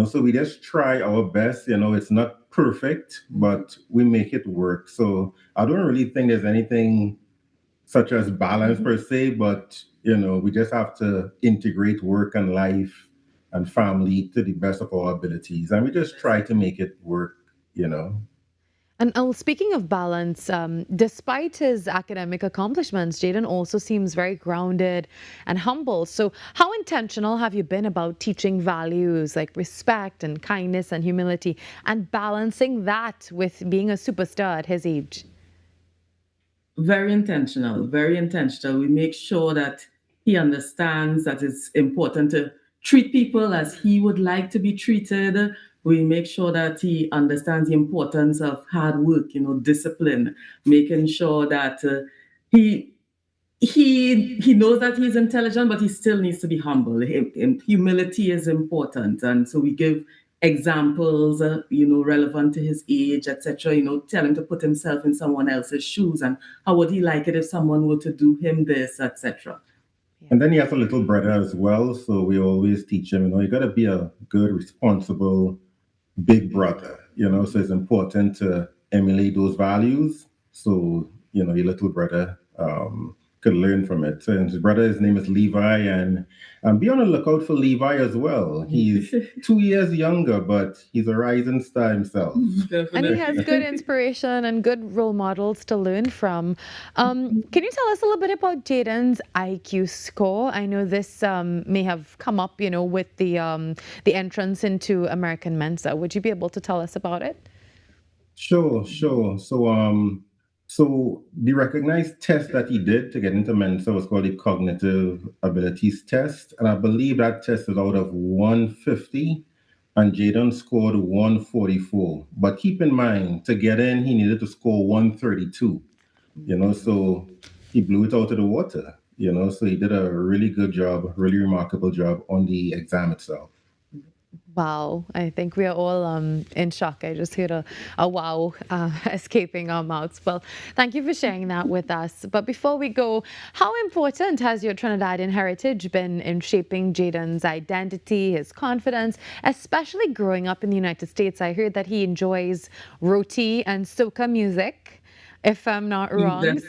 So we just try our best. It's not perfect, but we make it work. So I don't really think there's anything such as balance per se, but we just have to integrate work and life and family to the best of our abilities, and we just try to make it work. And speaking of balance, despite his academic accomplishments, Jaden also seems very grounded and humble. So how intentional have you been about teaching values like respect and kindness and humility, and balancing that with being a superstar at his age? Very intentional, very intentional. We make sure that he understands that it's important to treat people as he would like to be treated. We make sure that he understands the importance of hard work, discipline, making sure that he knows that he's intelligent, but he still needs to be humble. Humility is important. And so we give examples, relevant to his age, etc. Tell him to put himself in someone else's shoes, and how would he like it if someone were to do him this, etc. And then he has a little brother as well, so we always teach him, you got to be a good, responsible, big brother, so it's important to emulate those values. So, your little brother could learn from it. So his brother, his name is Levi, and be on the lookout for Levi as well. He's 2 years younger, but he's a rising star himself. And he has good inspiration and good role models to learn from. Can you tell us a little bit about Jaden's IQ score? I know this may have come up, with the entrance into American Mensa. Would you be able to tell us about it? Sure. So the recognized test that he did to get into Mensa was called the Cognitive Abilities Test. And I believe that test is out of 150, and Jaden scored 144. But keep in mind, to get in, he needed to score 132, so he blew it out of the water, so he did a really good job, really remarkable job on the exam itself. Wow, I think we are all in shock. I just heard a wow escaping our mouths. Well, thank you for sharing that with us. But before we go, how important has your Trinidadian heritage been in shaping Jaden's identity, his confidence, especially growing up in the United States? I heard that he enjoys roti and soca music, if I'm not wrong.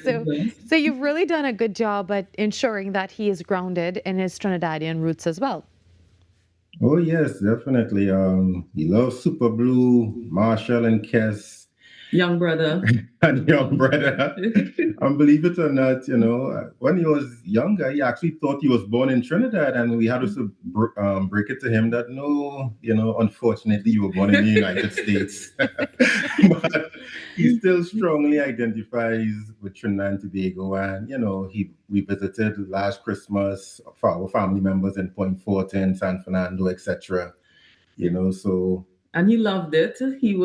So you've really done a good job at ensuring that he is grounded in his Trinidadian roots as well. Oh yes, definitely. He loves Super Blue, Marshall and Kess. Young brother. And young brother. And believe it or not, when he was younger, he actually thought he was born in Trinidad, and we had to break it to him that no, unfortunately, you were born in the United States. But he still strongly identifies with Trinidad and Tobago, and we visited last Christmas for our family members in Point Fortin, San Fernando, etc. So. And he loved it. He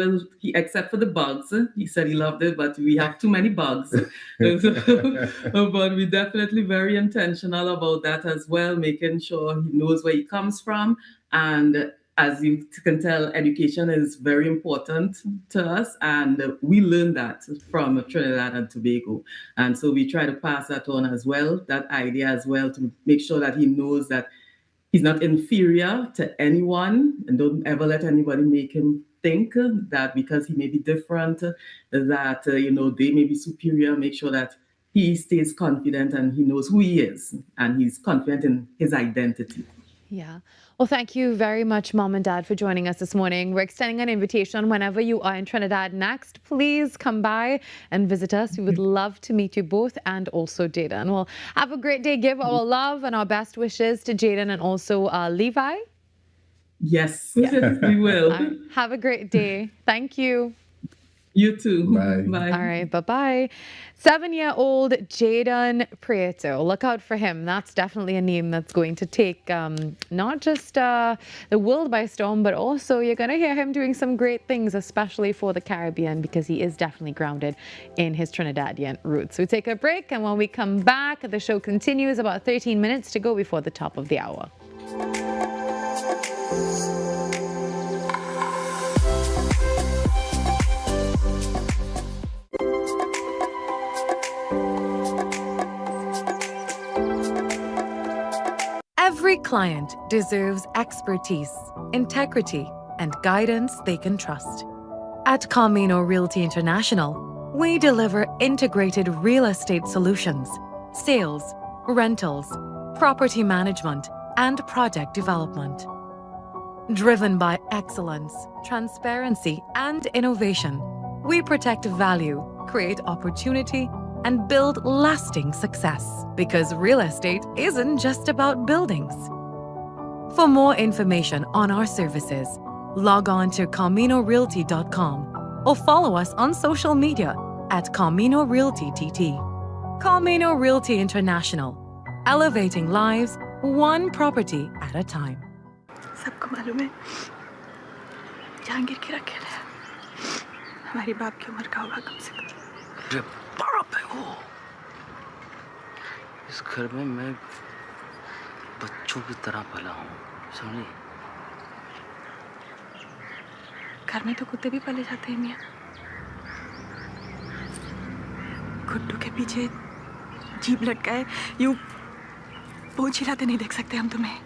except for the bugs. He said he loved it, but we have too many bugs. But we're definitely very intentional about that as well, making sure he knows where he comes from. And as you can tell, education is very important to us. And we learned that from Trinidad and Tobago. And so we try to pass that on as well, that idea as well, to make sure that he knows that he's not inferior to anyone, and don't ever let anybody make him think that because he may be different, that they may be superior. Make sure that he stays confident and he knows who he is, and he's confident in his identity. Yeah. Well, thank you very much, Mom and Dad, for joining us this morning. We're extending an invitation whenever you are in Trinidad next. Please come by and visit us. We would love to meet you both, and also Jaden. Well, have a great day. Give our love and our best wishes to Jaden and also Levi. Yes, we will. Have a great day. Thank you. You too. Bye. All right, bye-bye. 7-year-old Jaden Prieto. Look out for him. That's definitely a name that's going to take not just the world by storm, but also you're going to hear him doing some great things, especially for the Caribbean, because he is definitely grounded in his Trinidadian roots. We take a break, and when we come back, the show continues. About 13 minutes to go before the top of the hour. Every client deserves expertise, integrity, and guidance they can trust. At Camino Realty International, we deliver integrated real estate solutions, sales, rentals, property management, and project development. Driven by excellence, transparency, and innovation, we protect value, create opportunity, and build lasting success. Because real estate isn't just about buildings. For more information on our services, log on to CaminoRealty.com or follow us on social media at Camino Realty TT. Camino Realty International, elevating lives one property at a time. सबको मालूम है जहांगीर की रखेल है हमारी बाप की उम्र का होगा कम से कम बाप है वो इस घर में मैं बच्चों की तरह पला हूँ समझी घर में तो कुत्ते भी पाले जाते हैं मियाँ गुड्डू के पीछे जीभ लटकाए यूं पूंछ हिलाते नहीं देख सकते हम तुम्हें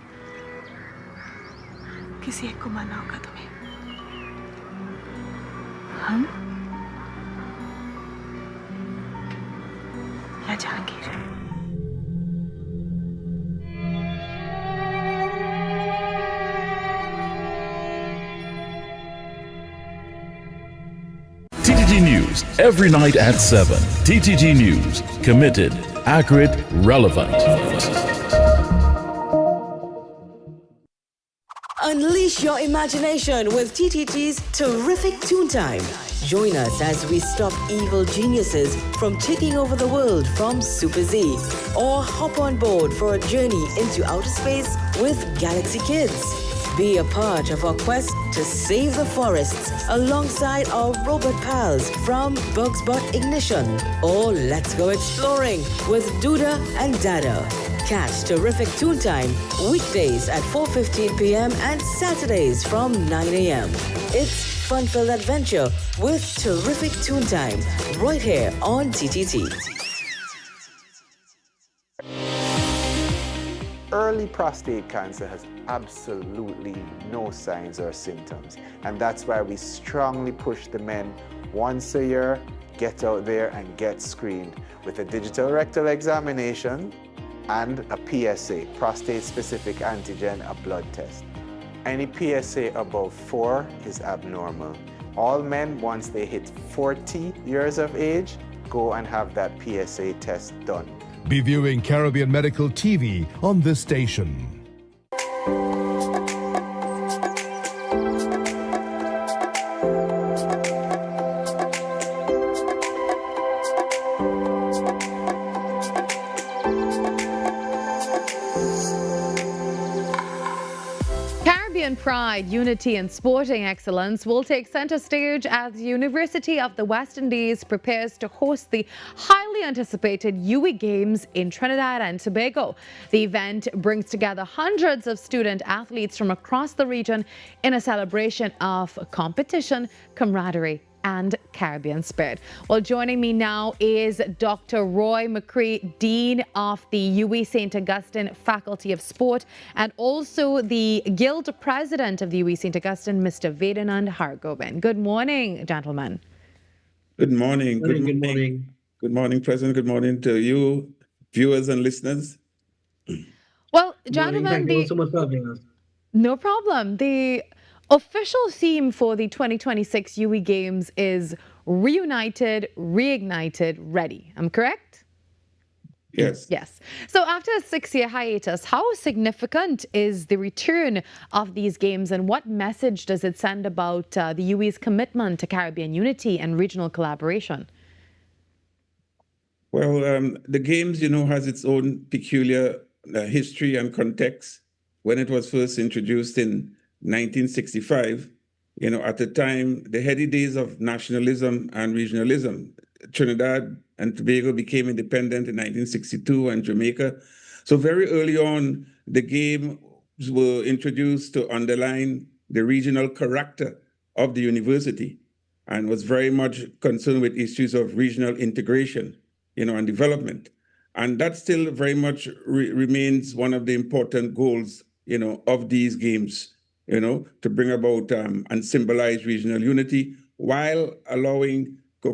किसी एक को मानना होगा तुम्हें हम या Jahangir TTT News every night at 7. TTT News, committed, accurate, relevant. Unleash your imagination with TTT's terrific Toon Time. Join us as we stop evil geniuses from taking over the world from Super Z. Or hop on board for a journey into outer space with Galaxy Kids. Be a part of our quest to save the forests alongside our robot pals from Bugsbot Ignition. Or let's go exploring with Duda and Dada. Catch Terrific Toon Time weekdays at 4:15 p.m. and Saturdays from 9 a.m. It's fun-filled adventure with Terrific Toon Time right here on TTT. Early prostate cancer has absolutely no signs or symptoms, and that's why we strongly push the men once a year, get out there and get screened with a digital rectal examination and a PSA, prostate-specific antigen, a blood test. Any PSA above 4 is abnormal. All men, once they hit 40 years of age, go and have that PSA test done. Be viewing Caribbean Medical TV on this station. Pride, unity and sporting excellence will take center stage as the University of the West Indies prepares to host the highly anticipated UE Games in Trinidad and Tobago. The event brings together hundreds of student athletes from across the region in a celebration of competition, camaraderie and Caribbean spirit. Well, joining me now is Dr. Roy McCree, Dean of the UE St. Augustine Faculty of Sport, and also the Guild President of the UE St. Augustine, Mr. Vedanand Hargovan. Good morning, gentlemen. Good morning. Good morning. Good morning, President. Good morning to you, viewers and listeners. Well, gentlemen, thank you so much for having us. No problem. The official theme for the 2026 UE Games is Reunited, Reignited, Ready. I'm correct? Yes. Yes. So after a 6-year hiatus, how significant is the return of these games and what message does it send about the UE's commitment to Caribbean unity and regional collaboration? Well, the Games, has its own peculiar history and context. When it was first introduced in 1965, at the time, the heady days of nationalism and regionalism. Trinidad and Tobago became independent in 1962 and Jamaica. So very early on, the games were introduced to underline the regional character of the university and was very much concerned with issues of regional integration, and development. And that still very much remains one of the important goals, of these games. To bring about and symbolize regional unity while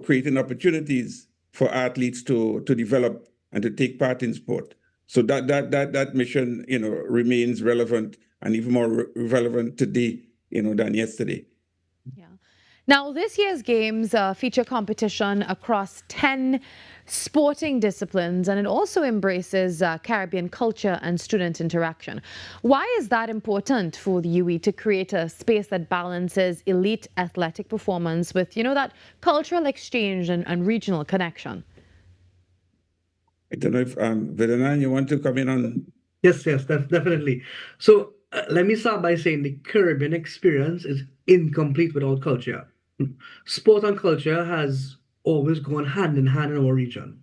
creating opportunities for athletes to develop and to take part in sport. So that mission, remains relevant and even more relevant today, than yesterday. Yeah. Now, this year's games feature competition across 10 sporting disciplines, and it also embraces Caribbean culture and student interaction. Why is that important for the UE to create a space that balances elite athletic performance with, that cultural exchange and regional connection? I don't know if Vedanand, you want to come in on? Yes, definitely. So let me start by saying the Caribbean experience is incomplete without culture. Sport and culture has always gone hand in hand in our region.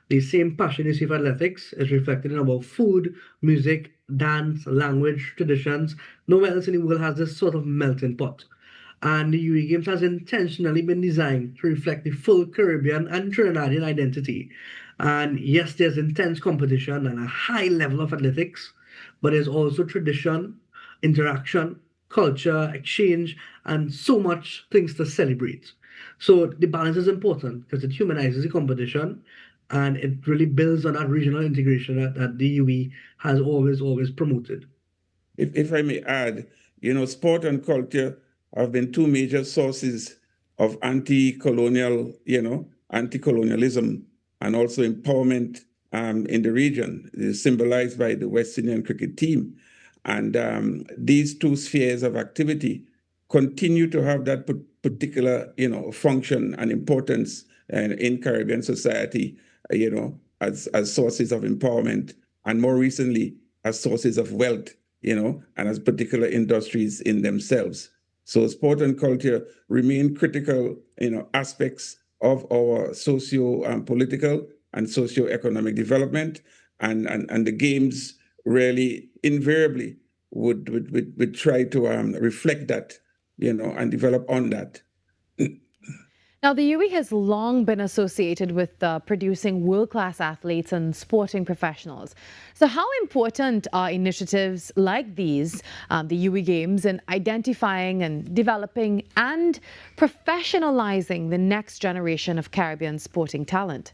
The same passion you see for athletics is reflected in our food, music, dance, language, traditions. Nowhere else in the world has this sort of melting pot. And the UE Games has intentionally been designed to reflect the full Caribbean and Trinidadian identity. And yes, there's intense competition and a high level of athletics, but there's also tradition, interaction, culture, exchange, and so much things to celebrate. So the balance is important because it humanizes the competition and it really builds on that regional integration that the UE has always promoted. If I may add, sport and culture have been two major sources of anti-colonialism and also empowerment in the region, symbolized by the West Indian cricket team. And these two spheres of activity continue to have that particular, function and importance in Caribbean society, as sources of empowerment, and more recently as sources of wealth, and as particular industries in themselves. So sport and culture remain critical, aspects of our socio-political and socio-economic development. And the games really invariably would try to reflect that, and develop on that. Now, the UWI has long been associated with producing world-class athletes and sporting professionals. So how important are initiatives like these, the UWI Games, in identifying and developing and professionalizing the next generation of Caribbean sporting talent?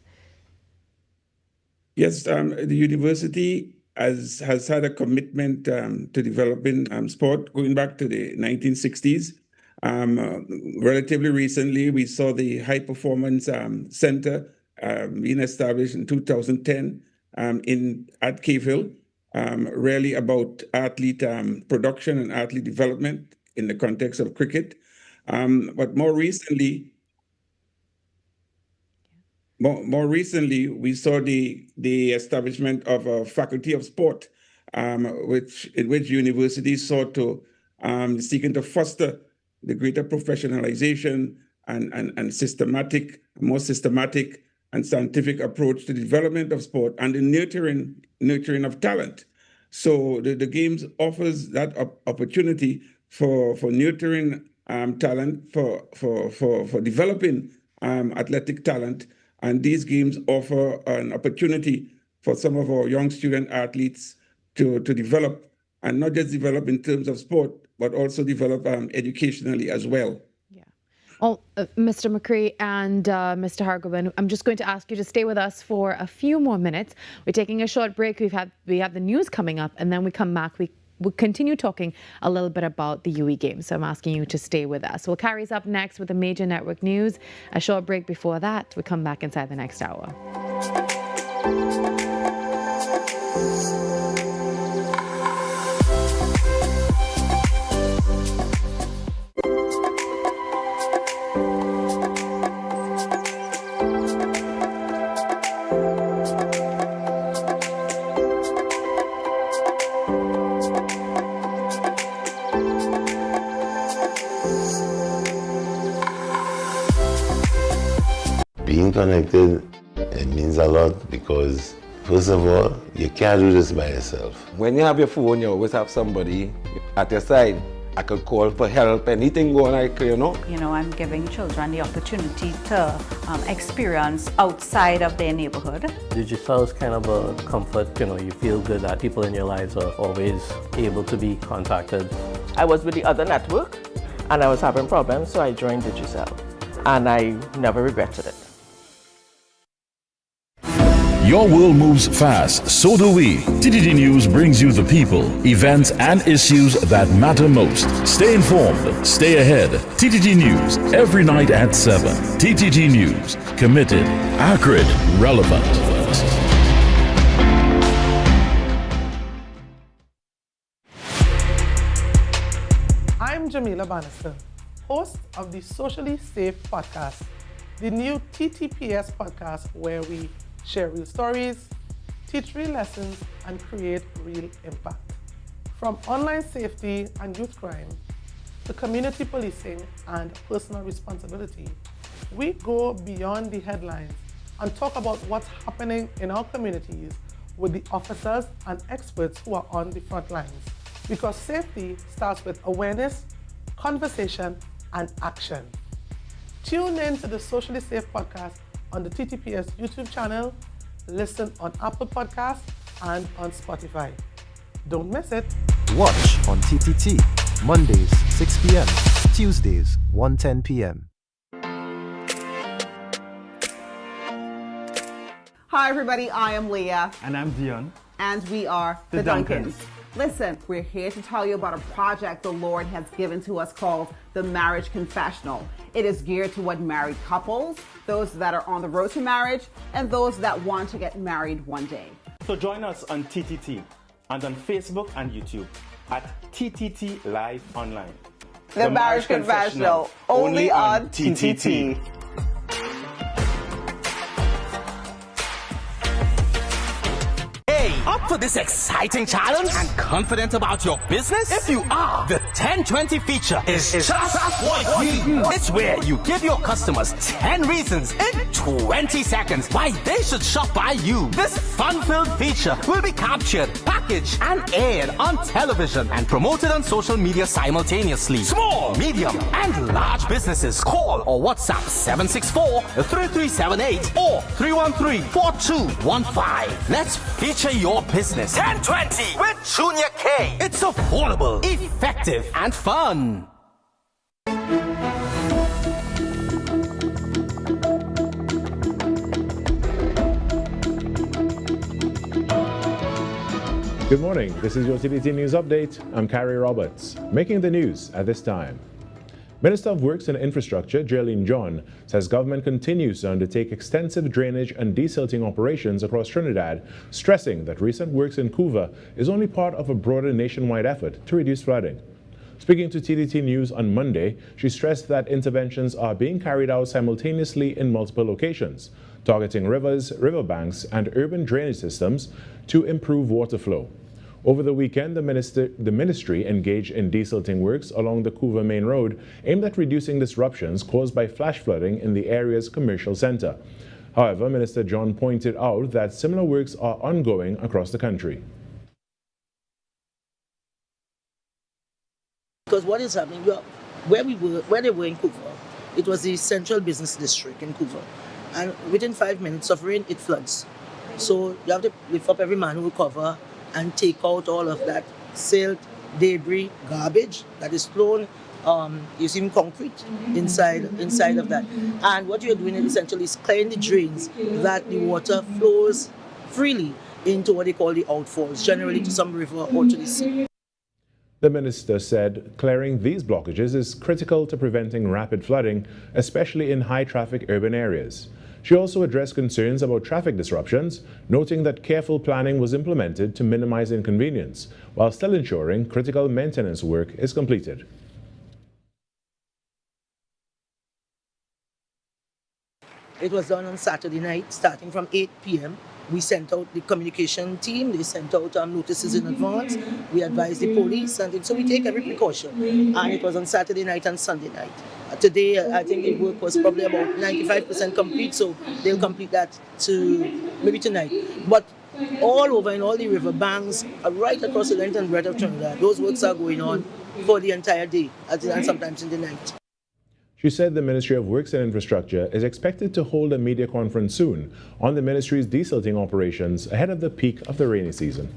Yes, the university has had a commitment to developing sport going back to the 1960s. Relatively recently, we saw the High Performance Center being established in 2010 at Cave Hill, really about athlete production and athlete development in the context of cricket. But more recently, we saw the establishment of a faculty of sport, in which universities sought to seeking to foster the greater professionalization and more systematic and scientific approach to the development of sport and the nurturing of talent. So the Games offers that opportunity for nurturing talent, for developing athletic talent. And these games offer an opportunity for some of our young student athletes to develop, and not just develop in terms of sport, but also develop educationally as well. Yeah. Well, Mr. McCrae and Mr. Hargovan, I'm just going to ask you to stay with us for a few more minutes. We're taking a short break. We have the news coming up, and then we come back. We'll continue talking a little bit about the UWI Games. So I'm asking you to stay with us. We'll carry us up next with the major network news. A short break before that. We come back inside the next hour. Being connected, it means a lot because, first of all, you can't do this by yourself. When you have your phone, you always have somebody at your side. I could call for help, anything going like, I'm giving children the opportunity to experience outside of their neighborhood. Digital is kind of a comfort, you feel good that people in your lives are always able to be contacted. I was with the other network and I was having problems, so I joined Digicel and I never regretted it. Your world moves fast, so do we. TTT News brings you the people, events, and issues that matter most. Stay informed, stay ahead. TTT News, every night at 7. TTT News, committed, accurate, relevant. I'm Jamila Bannister, host of the Socially Safe podcast, the new TTPS podcast where we share real stories, teach real lessons, and create real impact. From online safety and youth crime to community policing and personal responsibility, we go beyond the headlines and talk about what's happening in our communities with the officers and experts who are on the front lines. Because safety starts with awareness, conversation, and action. Tune in to the Socially Safe podcast on the TTPS YouTube channel, listen on Apple Podcasts and on Spotify. Don't miss it. Watch on TTT, Mondays 6 p.m., Tuesdays 1:10 p.m. Hi everybody, I am Leah. And I'm Dion. And we are The Duncans. Listen, we're here to tell you about a project the Lord has given to us called the Marriage Confessional. It is geared toward married couples, those that are on the road to marriage, and those that want to get married one day. So join us on TTT and on Facebook and YouTube at TTT Live Online. The Marriage Confessional, only on TTT. Hey, up up for this exciting challenge and confident about your business? If you are, the 10-20 feature is just what we do. It's where you give your customers 10 reasons in 20 seconds why they should shop by you. This fun-filled feature will be captured, packaged, and aired on television and promoted on social media simultaneously. Small, medium, and large businesses call or WhatsApp 764-3378 or 313-4215. Let's feature your business. 1020 with Junior K. It's affordable, effective, and fun. Good morning. This is your TTT News Update. I'm Carrie Roberts. Making the news at this time. Minister of Works and Infrastructure, Geraldine John, says government continues to undertake extensive drainage and desilting operations across Trinidad, stressing that recent works in Couva is only part of a broader nationwide effort to reduce flooding. Speaking to TTT News on Monday, she stressed that interventions are being carried out simultaneously in multiple locations, targeting rivers, riverbanks, and urban drainage systems to improve water flow. Over the weekend, the ministry engaged in desilting works along the Couva Main Road aimed at reducing disruptions caused by flash flooding in the area's commercial center. However, Minister John pointed out that similar works are ongoing across the country. Because what is happening, where they were in Couva, it was the central business district in Couva. And within 5 minutes of rain, it floods. So you have to lift up every manhole cover and take out all of that silt, debris, garbage that is thrown using concrete inside of that. And what you're doing essentially is clearing the drains that the water flows freely into what they call the outfalls, generally to some river or to the sea. The minister said clearing these blockages is critical to preventing rapid flooding, especially in high-traffic urban areas. She also addressed concerns about traffic disruptions, noting that careful planning was implemented to minimize inconvenience, while still ensuring critical maintenance work is completed. It was done on Saturday night, starting from 8 p.m. We sent out the communication team, they sent out notices in advance, we advised the police, and so we take every precaution. And it was on Saturday night and Sunday night. Today, I think the work was probably about 95% complete, so they'll complete that maybe tonight. But all over in all the river banks, right across the length and breadth of Trinidad, those works are going on for the entire day, and sometimes in the night. She said the Ministry of Works and Infrastructure is expected to hold a media conference soon on the ministry's desilting operations ahead of the peak of the rainy season.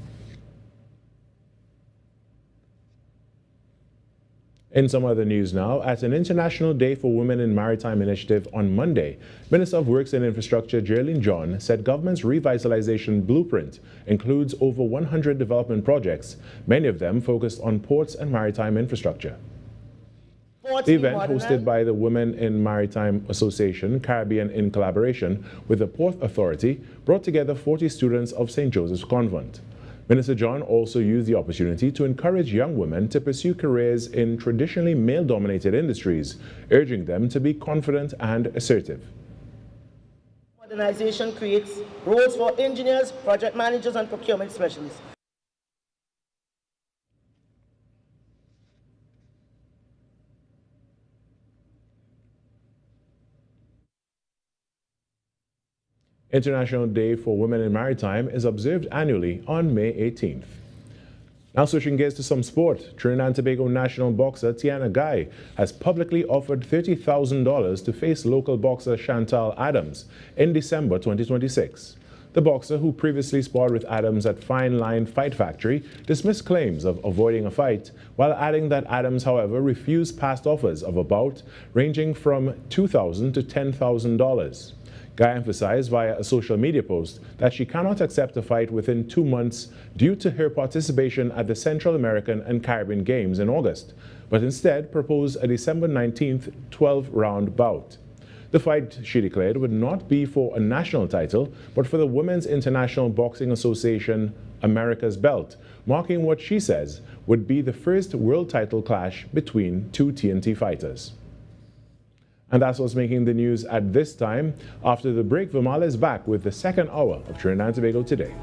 In some other news now, at an International Day for Women in Maritime initiative on Monday, Minister of Works and Infrastructure Geraldine John said government's revitalization blueprint includes over 100 development projects, many of them focused on ports and maritime infrastructure. The event, hosted by the Women in Maritime Association, Caribbean in collaboration with the Port Authority, brought together 40 students of St. Joseph's Convent. Minister John also used the opportunity to encourage young women to pursue careers in traditionally male-dominated industries, urging them to be confident and assertive. Modernization creates roles for engineers, project managers, and procurement specialists. International Day for Women in Maritime is observed annually on May 18th. Now switching gears to some sport, Trinidad and Tobago national boxer Tiana Guy has publicly offered $30,000 to face local boxer Chantal Adams in December 2026. The boxer, who previously sparred with Adams at Fine Line Fight Factory, dismissed claims of avoiding a fight, while adding that Adams, however, refused past offers of a bout ranging from $2,000 to $10,000. Guy emphasized via a social media post that she cannot accept a fight within 2 months due to her participation at the Central American and Caribbean Games in August, but instead proposed a December 19th 12-round bout. The fight, she declared, would not be for a national title, but for the Women's International Boxing Association America's belt, marking what she says would be the first world title clash between two TNT fighters. And that's what's making the news at this time. After the break, Virmala is back with the second hour of Trinidad and Tobago Today.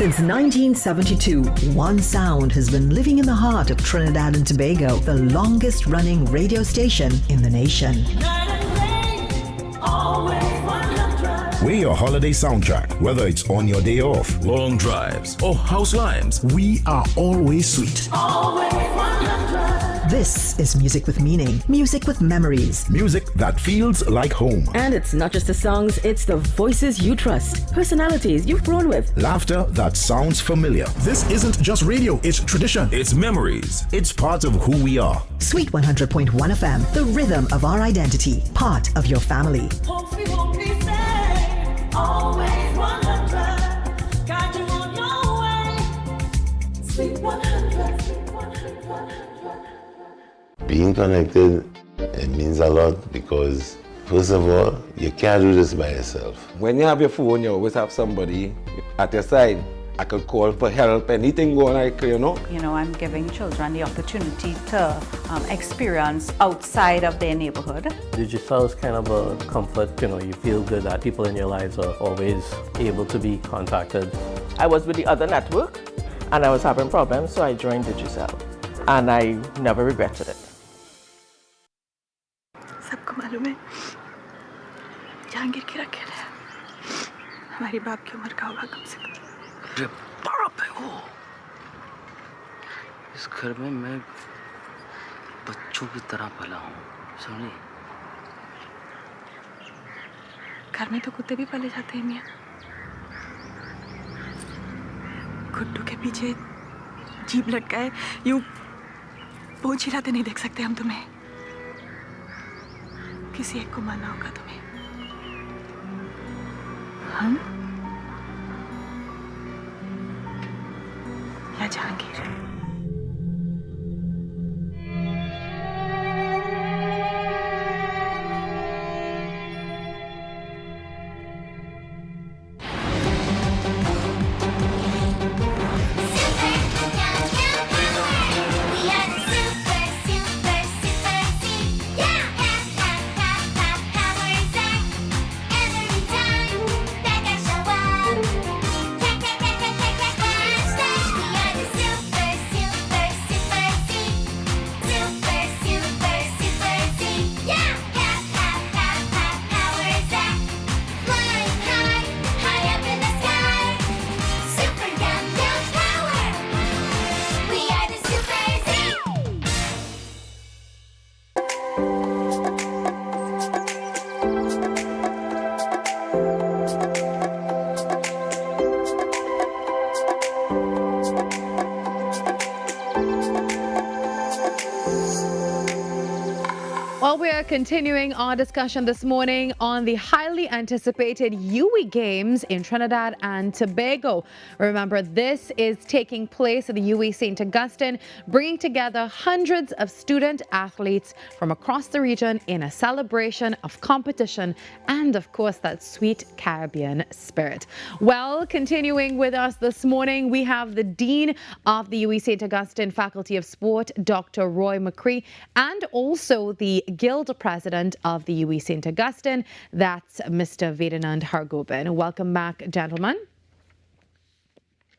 Since 1972, one sound has been living in the heart of Trinidad and Tobago, the longest running radio station in the nation. We're your holiday soundtrack, whether it's on your day off, long drives, or house lives. We are always sweet. This is music with meaning, music with memories. Music that feels like home. And it's not just the songs, it's the voices you trust, personalities you've grown with. Laughter that sounds familiar. This isn't just radio, it's tradition. It's memories. It's part of who we are. Sweet 100.1 FM, the rhythm of our identity, part of your family. Always 100, guide you on your way. Sweet 100, sweet 100. Being connected, it means a lot because, first of all, you can't do this by yourself. When you have your phone, you always have somebody at your side. I could call for help, anything going like, You know, I'm giving children the opportunity to experience outside of their neighborhood. Digital is kind of a comfort, you feel good that people in your lives are always able to be contacted. I was with the other network and I was having problems, so I joined Digicel and I never regretted it. सबको मालूम है जहांगीर की रखेल है हमारी बाप की उम्र का होगा कम से कम बाप है वो इस घर में मैं बच्चों की तरह पला हूँ सुनिए घर में तो कुत्ते भी पाले जाते हैं मियाँ गुड्डू के पीछे जीभ लटकाए यूं पोंछ हिलाते नहीं देख सकते हम तुम्हें किसी एक को मानना होगा तुम्हें हम या Jahangir Well, we are continuing our discussion this morning on the highly anticipated UE Games in Trinidad and Tobago. Remember, this is taking place at the UE St. Augustine, bringing together hundreds of student athletes from across the region in a celebration of competition and, of course, that sweet Caribbean spirit. Well, continuing with us this morning, we have the Dean of the UE St. Augustine Faculty of Sport, Dr. Roy McCree, and also the Guild President of the UE St. Augustine, that's Mr. Vedanand Hargoban. Welcome back, gentlemen.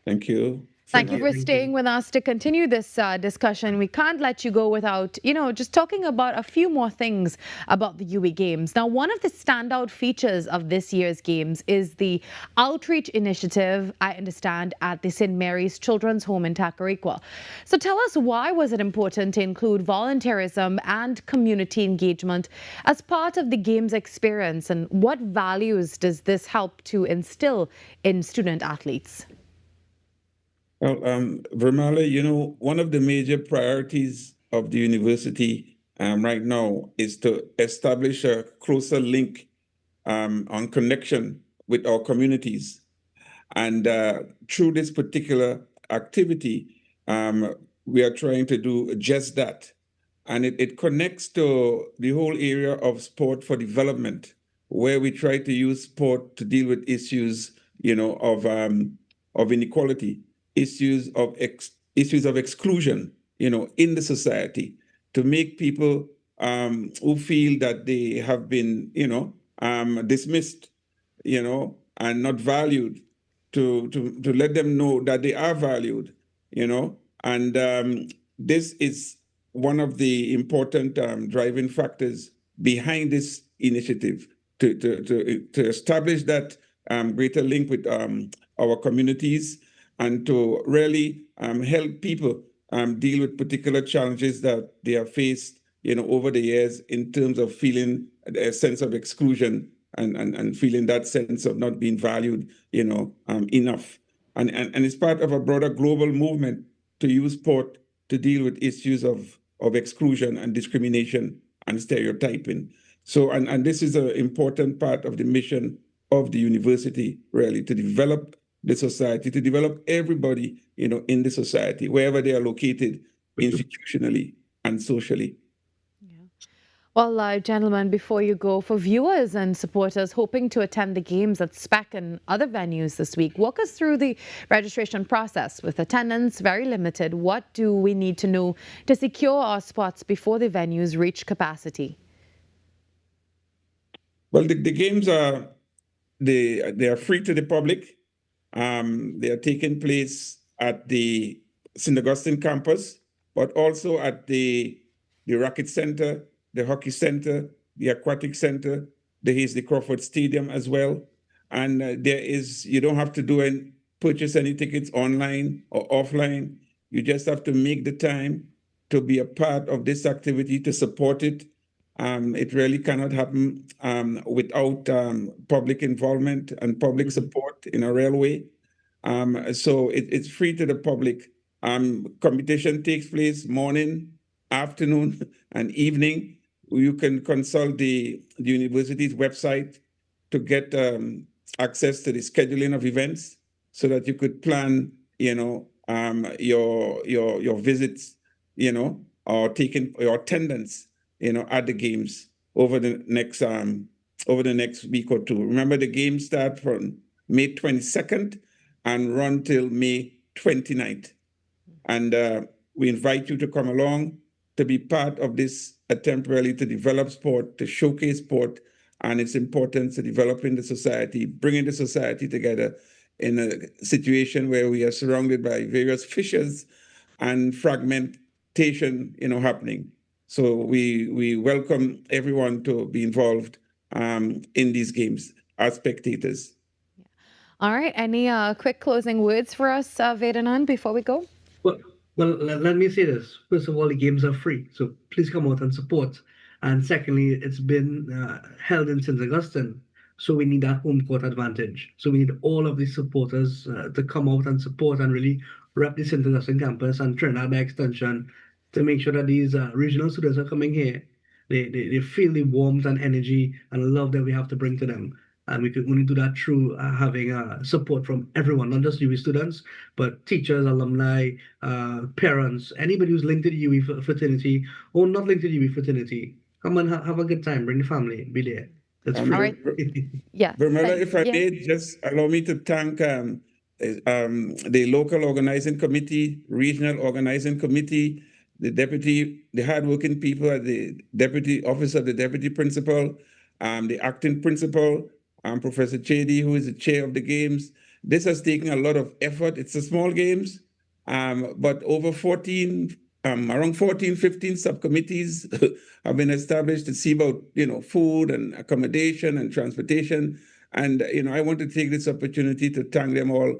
Thank you. Thank you for staying with us to continue this discussion. We can't let you go without, just talking about a few more things about the UE Games. Now, one of the standout features of this year's Games is the outreach initiative, I understand, at the St. Mary's Children's Home in Tacarigua. So tell us, why was it important to include volunteerism and community engagement as part of the Games experience, and what values does this help to instill in student athletes? Well, Virmala, one of the major priorities of the university right now is to establish a closer link on connection with our communities. And through this particular activity, we are trying to do just that. And it connects to the whole area of sport for development, where we try to use sport to deal with issues, of inequality, issues of exclusion, in the society, to make people who feel that they have been, dismissed, and not valued, to let them know that they are valued, and this is one of the important driving factors behind this initiative to establish that greater link with our communities and to really help people deal with particular challenges that they have faced, over the years in terms of feeling a sense of exclusion and feeling that sense of not being valued, enough. And it's part of a broader global movement to use sport to deal with issues of exclusion and discrimination and stereotyping. So, and this is an important part of the mission of the university, really, to develop the society, to develop everybody, in the society, wherever they are located, institutionally and socially. Well, gentlemen, before you go, for viewers and supporters hoping to attend the games at SPEC and other venues this week, walk us through the registration process. With attendance very limited, what do we need to know to secure our spots before the venues reach capacity? Well, the games are they are free to the public. They are taking place at the St. Augustine campus, but also at the Racket Center, the Hockey Center, the Aquatic Center. There is the Crawford Stadium as well. And you don't have to purchase any tickets online or offline. You just have to make the time to be a part of this activity, to support it. It really cannot happen without public involvement and public support in a real way. So it's free to the public. Competition takes place morning, afternoon, and evening. You can consult the university's website to get access to the scheduling of events so that you could plan, your visits, or taking your attendance, at the games over the next week or two. Remember, the games start from May 22nd and run till May 29th. And we invite you to come along to be part of this attempt really to develop sport, to showcase sport and its importance to developing the society, bringing the society together in a situation where we are surrounded by various fissures and fragmentation, happening. So we welcome everyone to be involved in these games as spectators. All right. Any quick closing words for us, Vedanand, before we go? Well, let me say this. First of all, the games are free, so please come out and support. And secondly, it's been held in St. Augustine, so we need that home court advantage. So we need all of the supporters to come out and support and really rep the St. Augustine campus and Trinidad by extension to make sure that these regional students are coming here. They feel the warmth and energy and love that we have to bring to them. And we could only do that through having support from everyone, not just UWI students, but teachers, alumni, parents, anybody who's linked to the UWI fraternity or not linked to the UWI fraternity. Come and have a good time, bring the family, be there. That's free. All right. Yeah. Vermala, if I may, just allow me to thank the local organizing committee, regional organizing committee, the hardworking people at the deputy office of the deputy principal, the acting principal, Professor Chedi, who is the chair of the games. This has taken a lot of effort. It's a small games, but over 14, around 14, 15 subcommittees have been established to see about, food and accommodation and transportation. And, I want to take this opportunity to thank them all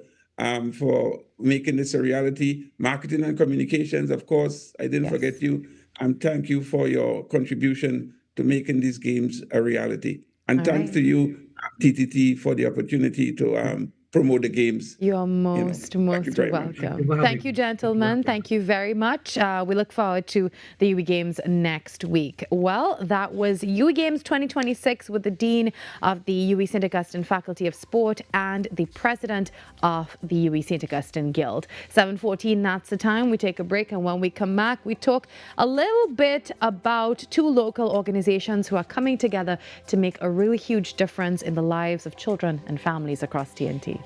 for making this a reality. Marketing and communications, of course, I didn't forget you. And thank you for your contribution to making these games a reality. And thanks to you, TTT, for the opportunity to promote the games. You're most welcome. Thank you, gentlemen. Thank you very much. We look forward to the UWI Games next week. Well, that was UWI Games 2026 with the Dean of the UWI St. Augustine Faculty of Sport and the President of the UWI St. Augustine Guild. 7:14, that's the time. We take a break, and when we come back, we talk a little bit about two local organizations who are coming together to make a really huge difference in the lives of children and families across TNT.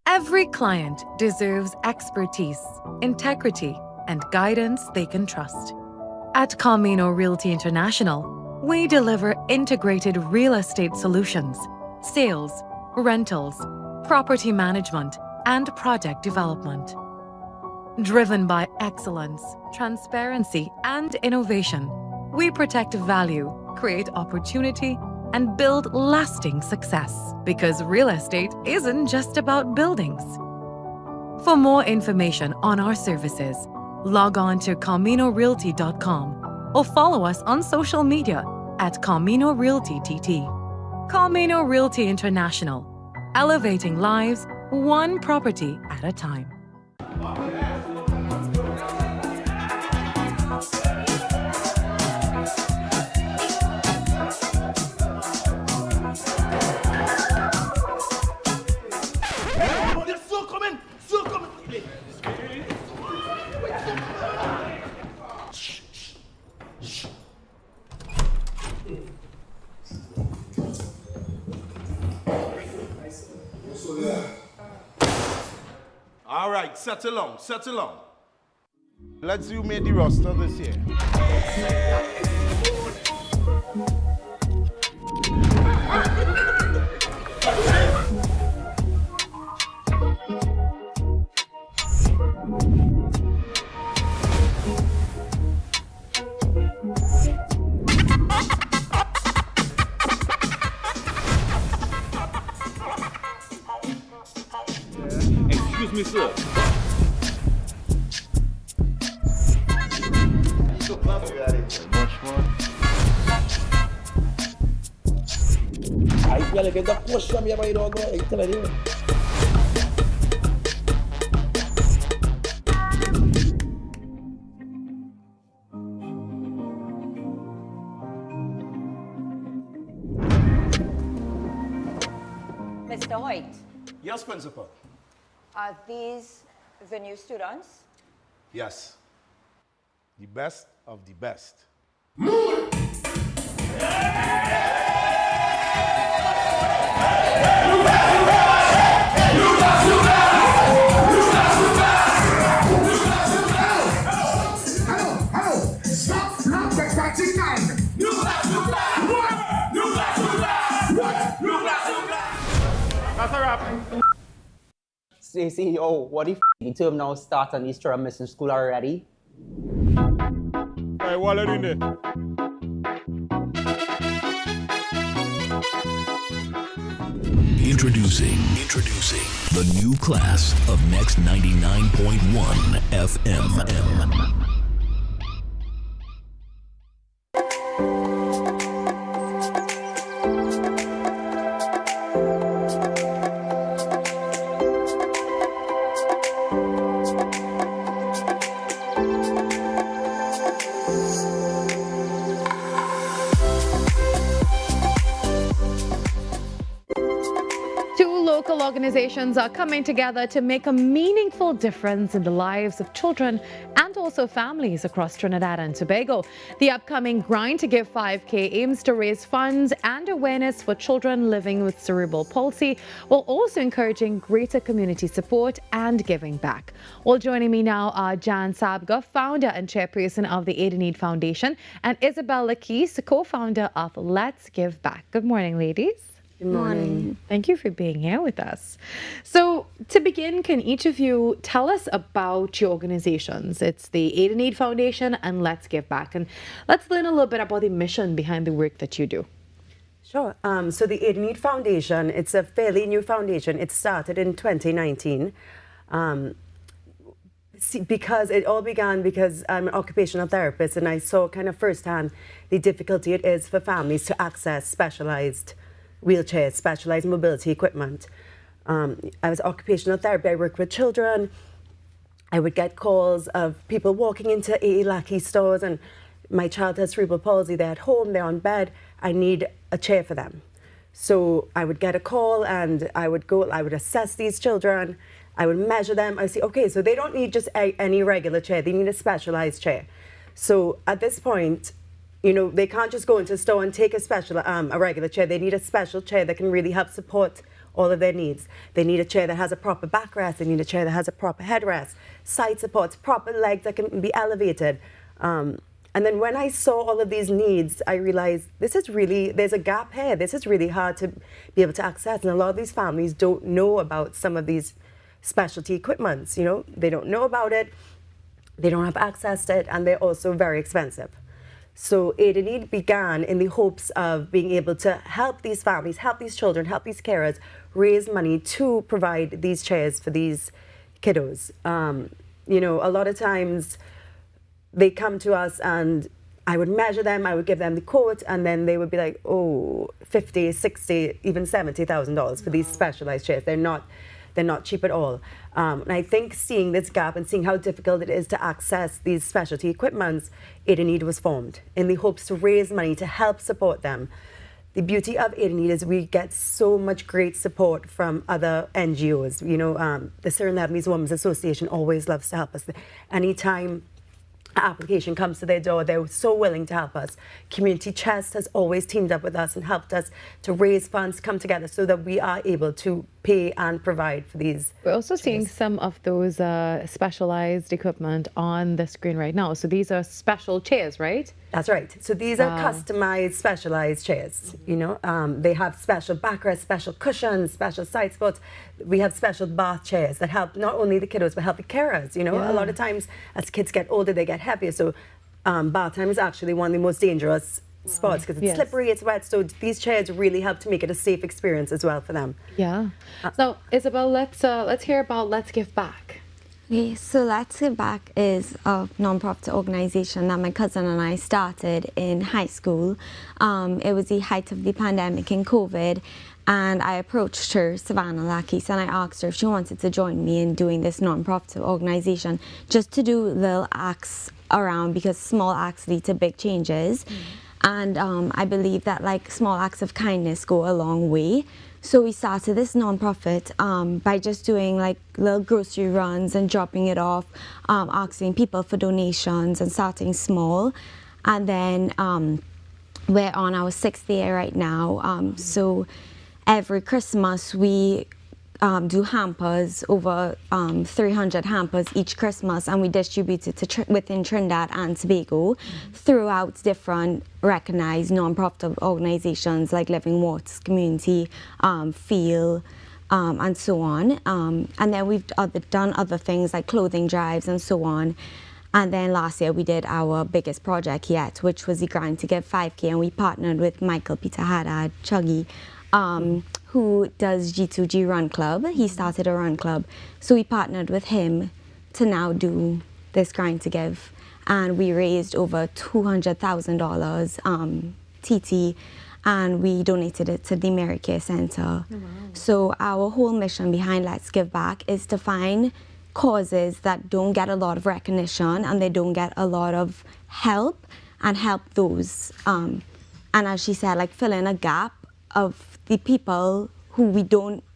Every client deserves expertise, integrity, and guidance they can trust. At Camino Realty International, We deliver integrated real estate solutions, sales, rentals, property management, and project development. Driven by excellence, transparency, and innovation, we protect value, create opportunity, and build lasting success. Because real estate isn't just about buildings. For more information on our services, log on to CaminoRealty.com or follow us on social media at Camino Realty TT. Camino Realty International, elevating lives one property at a time. All right, settle on. Let's see who made the roster this year. Excuse me, sir. Aí ela vem da coxa minha mãe logo aí, tá vendo? Mr. Hoyt, Yes, Principal. are these the new students? Yes. The best of the best. That's a wrap. Say, CEO, what if the term now starts and these children missing school already? Hey, what are you doing there? Introducing the new class of Next 99.1 FM. Local organizations are coming together to make a meaningful difference in the lives of children and also families across Trinidad and Tobago. The upcoming Grind to Give 5K aims to raise funds and awareness for children living with cerebral palsy, while also encouraging greater community support and giving back. Well, joining me now are Jan Sabga, founder and chairperson of the Aid in Need Foundation, and Isabel Lakis, co-founder of Let's Give Back. Good morning, ladies. Good morning. Thank you for being here with us. So to begin, can each of you tell us about your organizations? It's the Aid in Need Foundation and Let's Give Back. And let's learn a little bit about the mission behind the work that you do. Sure. So the Aid in Need Foundation, it's a fairly new foundation. It started in 2019. Because it all began because I'm an occupational therapist and I saw kind of firsthand the difficulty it is for families to access specialized wheelchairs, specialized mobility equipment. I was occupational therapy. I worked with children. I would get calls of people walking into A.E. Lackey stores and my child has cerebral palsy. They're at home, they're on bed. I need a chair for them. So I would get a call and I would go, I would assess these children. I would measure them. I see, okay, so they don't need just any regular chair. They need a specialized chair. So at this point, you know, they can't just go into a store and take a regular chair. They need a special chair that can really help support all of their needs. They need a chair that has a proper backrest. They need a chair that has a proper headrest, side supports, proper legs that can be elevated. And then when I saw all of these needs, I realized there's a gap here. This is really hard to be able to access. And a lot of these families don't know about some of these specialty equipments, they don't know about it, they don't have access to it, and they're also very expensive. So Aid in Need began in the hopes of being able to help these families, help these children, help these carers raise money to provide these chairs for these kiddos. A lot of times they come to us and I would measure them, I would give them the quote, and then they would be like, oh, $50,000, $60,000, even $70,000 for these specialized chairs. They're not cheap at all. And I think seeing this gap and seeing how difficult it is to access these specialty equipments, Aid in Need was formed in the hopes to raise money to help support them. The beauty of Aid in Need is we get so much great support from other NGOs. The Syrian Lebanese Women's Association always loves to help us. Anytime an application comes to their door, they're so willing to help us. Community Chest has always teamed up with us and helped us to raise funds, come together so that we are able to pay and provide for these. We're also seeing some of those specialized equipment on the screen right now. So these are special chairs, right? That's right. So these are customized, specialized chairs. They have special backrests, special cushions, special side spots. We have special bath chairs that help not only the kiddos but help the carers. A lot of times as kids get older, they get heavier. So bath time is actually one of the most dangerous spots because it's slippery, it's wet. So these chairs really help to make it a safe experience as well for them. Yeah. So Isabel, let's hear about Let's Give Back. Okay, so Let's Give Back is a non-profit organization that my cousin and I started in high school. It was the height of the pandemic in COVID, and I approached her, Savannah Lakis, and I asked her if she wanted to join me in doing this non-profit organization just to do little acts around, because small acts lead to big changes. And I believe that small acts of kindness go a long way. So we started this non-profit by just doing little grocery runs and dropping it off, asking people for donations and starting small. And then we're on our 6th year right now. So every Christmas we do hampers, over 300 hampers each Christmas, and we distribute it within Trinidad and Tobago throughout different recognized non-profit organizations like Living Waters Community, Feel, and so on. And then we've done other things like clothing drives and so on. And then last year we did our biggest project yet, which was the Grind to Give 5K, and we partnered with Michael Peter Haddad, Chuggy, who does G2G Run Club. He started a run club. So we partnered with him to now do this Grind to Give. And we raised over $200,000 TT, and we donated it to the AmeriCare Center. Oh, wow. So our whole mission behind Let's Give Back is to find causes that don't get a lot of recognition and they don't get a lot of help, and help those. And as she said, fill in a gap of the people who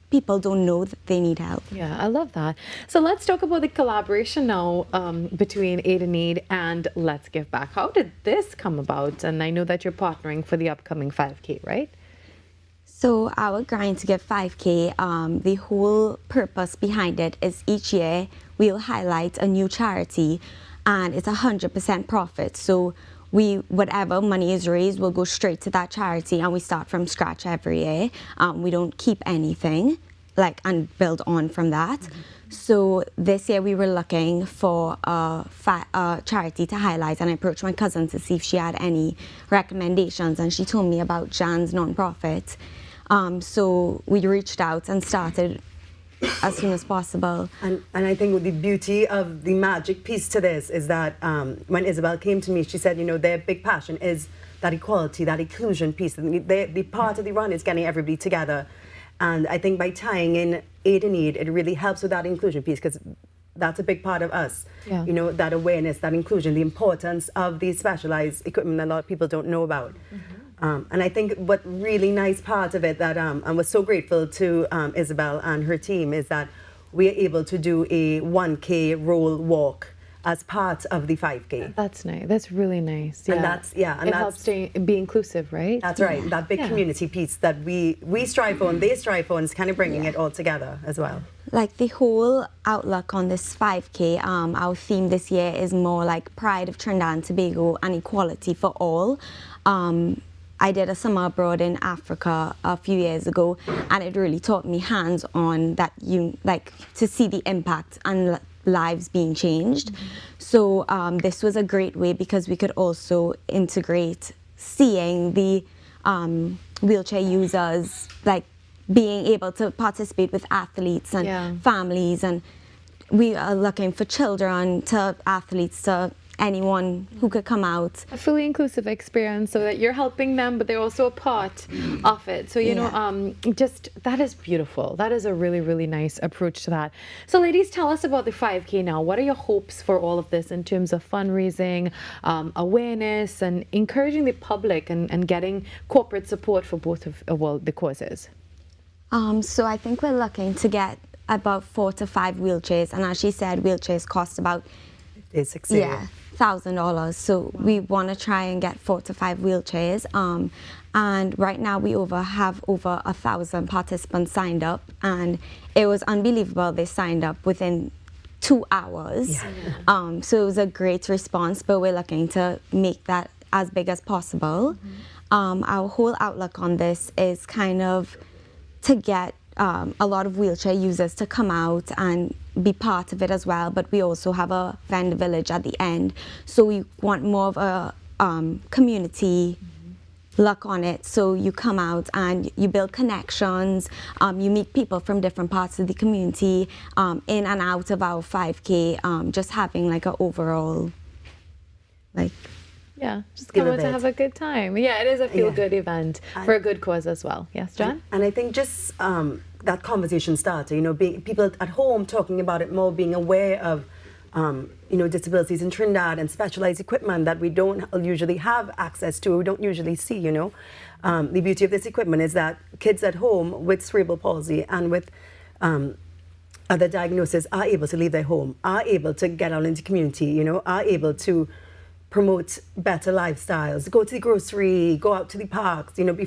people don't know that they need help. Yeah, I love that. So let's talk about the collaboration now between Aid in Need and Let's Give Back. How did this come about? And I know that you're partnering for the upcoming 5K, right? So our Grind to Give 5K, the whole purpose behind it is each year we'll highlight a new charity, and it's 100% profit. So whatever money is raised will go straight to that charity, and we start from scratch every year. We don't keep anything and build on from that. So this year we were looking for a charity to highlight, and I approached my cousin to see if she had any recommendations, and she told me about Jan's nonprofit. So we reached out and started as soon as possible. And I think the beauty of the magic piece to this is that when Isabel came to me, she said, their big passion is that equality, that inclusion piece. The part of the run is getting everybody together. And I think by tying in Aid in Need, it really helps with that inclusion piece, because that's a big part of us. Yeah. That awareness, that inclusion, the importance of these specialized equipment that a lot of people don't know about. And I think what really nice part of it that I was so grateful to Isabel and her team is that we're able to do a 1K roll walk as part of the 5K. That's nice. That's really nice. Yeah. And it helps to be inclusive, right? That's right. That big community piece that we strive for and they strive for, and it's kind of bringing it all together as well. Like the whole outlook on this 5K, our theme this year is more like pride of Trinidad and Tobago and equality for all. I did a summer abroad in Africa a few years ago, and it really taught me hands-on that to see the impact and lives being changed. So this was a great way because we could also integrate seeing the wheelchair users being able to participate with athletes and families, and we are looking for children to athletes to anyone who could come out. A fully inclusive experience so that you're helping them, but they're also a part of it. So, you know, just that is beautiful. That is a really, really nice approach to that. So ladies, tell us about the 5K now. What are your hopes for all of this in terms of fundraising, awareness, and encouraging the public and getting corporate support for both of the causes? So I think we're looking to get about 4 to 5 wheelchairs, and as she said, wheelchairs cost about $1,000. So we want to try and get 4 to 5 wheelchairs. And right now we have over 1,000 participants signed up, and it was unbelievable. They signed up within 2 hours. So it was a great response, but we're looking to make that as big as possible. Our whole outlook on this is kind of to get a lot of wheelchair users to come out and be part of it as well, but we also have a vendor village at the end, so we want more of a community look on it. So you come out and you build connections, you meet people from different parts of the community in and out of our 5K, just having like an overall just come out to have a good time. Yeah, it is a feel-good event for a good cause as well. Yes, John? And I think just that conversation starter, you know, people at home talking about it more, being aware of, you know, disabilities in Trinidad and specialized equipment that we don't usually have access to, we don't usually see, you know. The beauty of this equipment is that kids at home with cerebral palsy and with other diagnoses are able to leave their home, are able to get out into the community, you know, are able to promote better lifestyles, go to the grocery, go out to the parks, you know,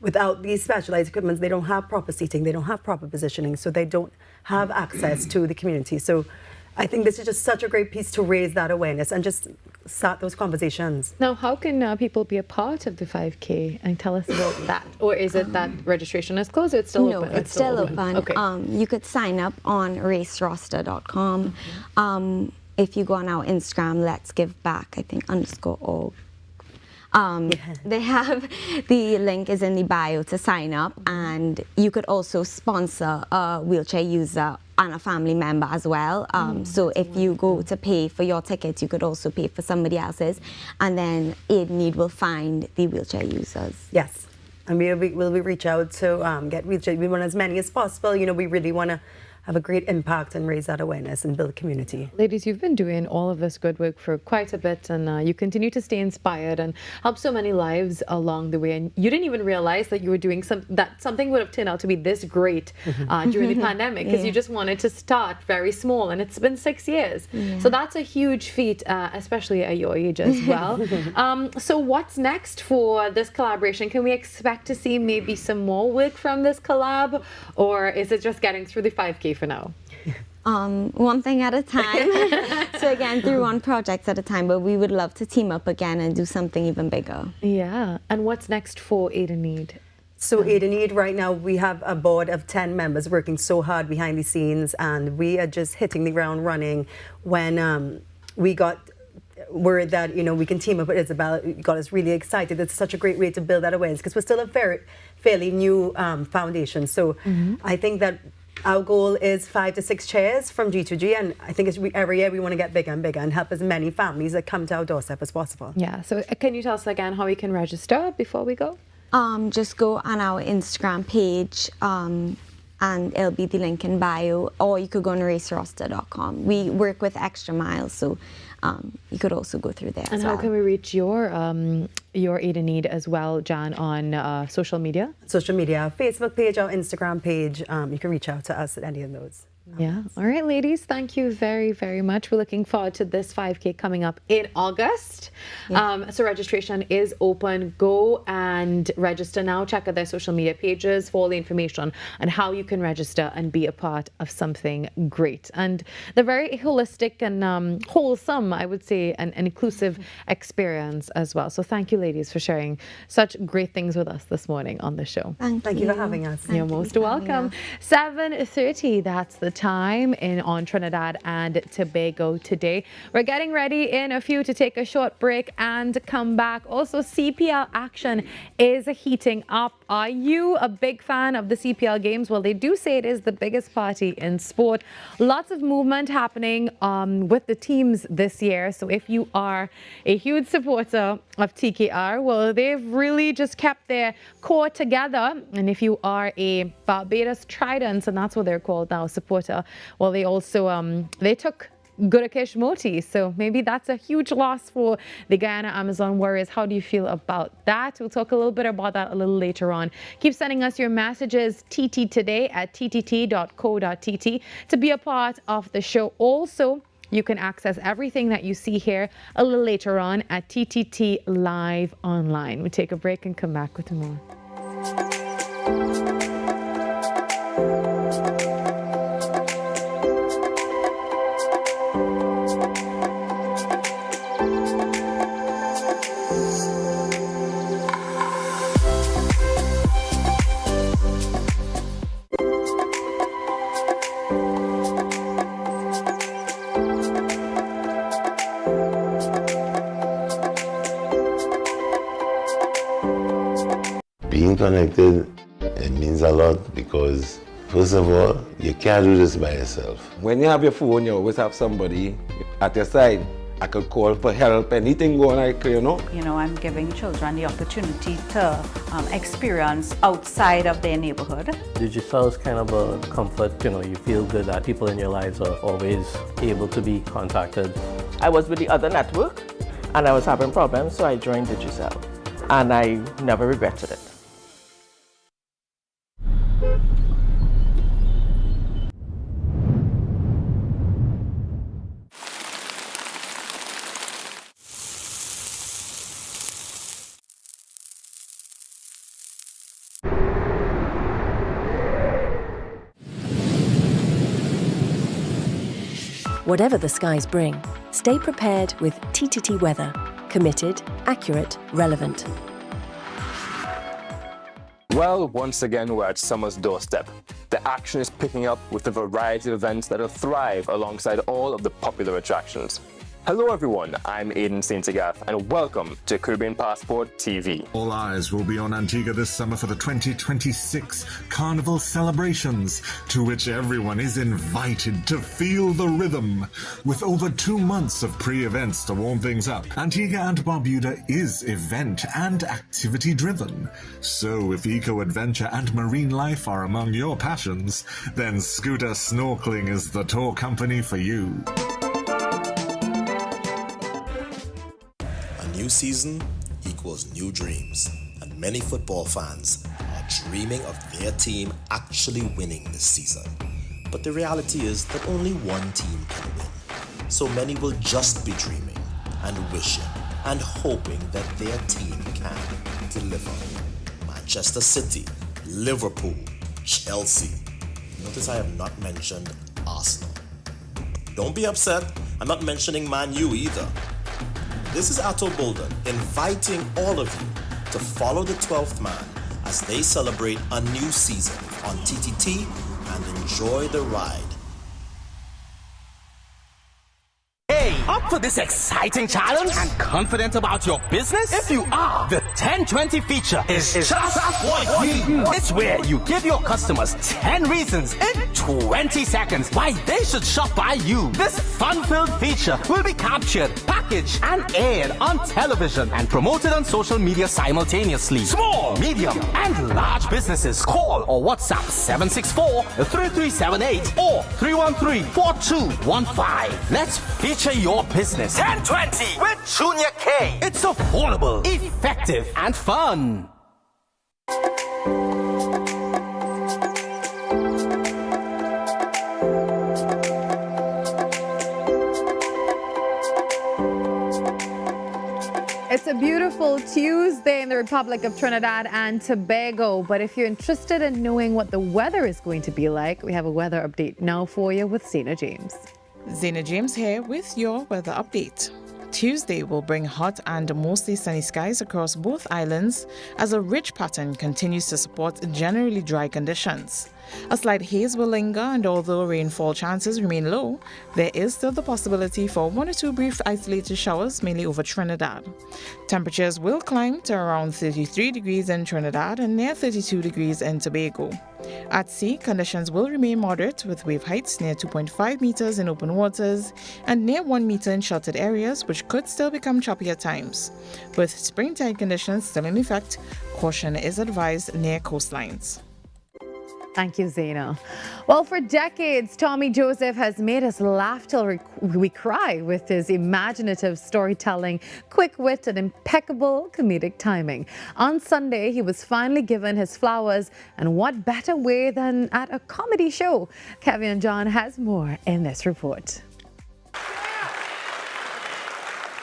without these specialized equipment, they don't have proper seating, they don't have proper positioning, so they don't have access to the community. So I think this is just such a great piece to raise that awareness and just start those conversations. Now, how can people be a part of the 5K, and tell us about that? Or is it that registration is closed, or it's still open? No, it's still open. Okay. You could sign up on raceroster.com. If you go on our Instagram, Let's Give Back, I think _org. They have, the link is in the bio to sign up, and you could also sponsor a wheelchair user and a family member as well. So if you go to pay for your ticket, you could also pay for somebody else's, and then Aid Need will find the wheelchair users. Yes, and we'll reach out to get wheelchair. We want as many as possible. You know, we really want to have a great impact and raise that awareness and build community. Ladies, you've been doing all of this good work for quite a bit, and you continue to stay inspired and help so many lives along the way. And you didn't even realize that you were doing something would have turned out to be this great during the pandemic, because you just wanted to start very small, and it's been 6 years. So that's a huge feat, especially at your age as well. So what's next for this collaboration? Can we expect to see maybe some more work from this collab, or is it just getting through the 5K for now? One thing at a time. So again, through one project at a time, but we would love to team up again and do something even bigger. Yeah. And what's next for Aid in Need? So Aid in Need, right now we have a board of 10 members working so hard behind the scenes, and we are just hitting the ground running. When we got word that, you know, we can team up with Isabel, it got us really excited. It's such a great way to build that awareness, because we're still a fairly new foundation. So I think that our goal is 5 to 6 chairs from G2G, and I think every year we want to get bigger and bigger and help as many families that come to our doorstep as possible. Yeah, so can you tell us again how we can register before we go? Just go on our Instagram page, and it'll be the link in bio, or you could go on raceroster.com. We work with Extra Miles, so you could also go through there. And how can we reach your Aid in Need as well, Jan, on social media? Social media, our Facebook page, our Instagram page. You can reach out to us at any of those. Yeah. All right, ladies. Thank you very, very much. We're looking forward to this 5K coming up in August. Yeah. So registration is open. Go and register now. Check out their social media pages for all the information on how you can register and be a part of something great. And they're very holistic and wholesome, I would say, and an inclusive experience as well. So thank you, ladies, for sharing such great things with us this morning on the show. Thank you for having us. You're most welcome. 7:30, that's the time on Trinidad and Tobago today. We're getting ready in a few to take a short break and come back. Also, CPL action is heating up. Are you a big fan of the CPL games? Well, they do say it is the biggest party in sport. Lots of movement happening with the teams this year. So if you are a huge supporter of TKR, well, they've really just kept their core together. And if you are a Barbados Tridents, and that's what they're called now, supporter, well, they also they took Gurakesh Moti, so maybe that's a huge loss for the Guyana Amazon Warriors. How do you feel about that? We'll talk a little bit about that a little later on. Keep sending us your messages, TT Today at ttt.co.tt, to be a part of the show. Also, you can access everything that you see here a little later on at TTT Live Online. We'll take a break and come back with more. Being connected, it means a lot because, first of all, you can't do this by yourself. When you have your phone, you always have somebody at your side. I could call for help, anything going on, you know. You know, I'm giving children the opportunity to experience outside of their neighborhood. Digicel is kind of a comfort, you know, you feel good that people in your lives are always able to be contacted. I was with the other network and I was having problems, so I joined Digicel. And I never regretted it. Whatever the skies bring, stay prepared with TTT weather. Committed, accurate, relevant. Well, once again, we're at summer's doorstep. The action is picking up with a variety of events that'll thrive alongside all of the popular attractions. Hello everyone, I'm Aidan St. Agath and welcome to Caribbean Passport TV. All eyes will be on Antigua this summer for the 2026 Carnival celebrations, to which everyone is invited to feel the rhythm. With over 2 months of pre-events to warm things up, Antigua and Barbuda is event and activity driven. So if eco-adventure and marine life are among your passions, then Scooter Snorkeling is the tour company for you. New season equals new dreams, and many football fans are dreaming of their team actually winning this season. But the reality is that only one team can win, so many will just be dreaming and wishing and hoping that their team can deliver. Manchester City, Liverpool, Chelsea. Notice I have not mentioned Arsenal. Don't be upset, I'm not mentioning Man U either. This is Atto Bolden inviting all of you to follow the 12th man as they celebrate a new season on TTT and enjoy the ride. Hey, up for this exciting challenge and confident about your business? If you are, the 1020 feature is just for you. It's where you give your customers 10 reasons in 20 seconds why they should shop by you. This fun-filled feature will be captured, packaged, and aired on television and promoted on social media simultaneously. Small, medium, and large businesses call or WhatsApp 764-3378 or 313-4215. Let's feature your business. 1020 with Junior K. It's affordable, effective, and fun. It's a beautiful Tuesday in the Republic of Trinidad and Tobago. But if you're interested in knowing what the weather is going to be like, we have a weather update now for you with Zena James. Zena James here with your weather update. Tuesday will bring hot and mostly sunny skies across both islands as a ridge pattern continues to support generally dry conditions. A slight haze will linger, and although rainfall chances remain low, there is still the possibility for 1 or 2 brief isolated showers, mainly over Trinidad. Temperatures will climb to around 33 degrees in Trinidad and near 32 degrees in Tobago. At sea, conditions will remain moderate with wave heights near 2.5 meters in open waters and near 1 meter in sheltered areas, which could still become choppy at times. With spring-tide conditions still in effect, caution is advised near coastlines. Thank you, Zena. Well, for decades, Tommy Joseph has made us laugh till we cry with his imaginative storytelling, quick wit, and impeccable comedic timing. On Sunday, he was finally given his flowers, and what better way than at a comedy show? Kevin John has more in this report.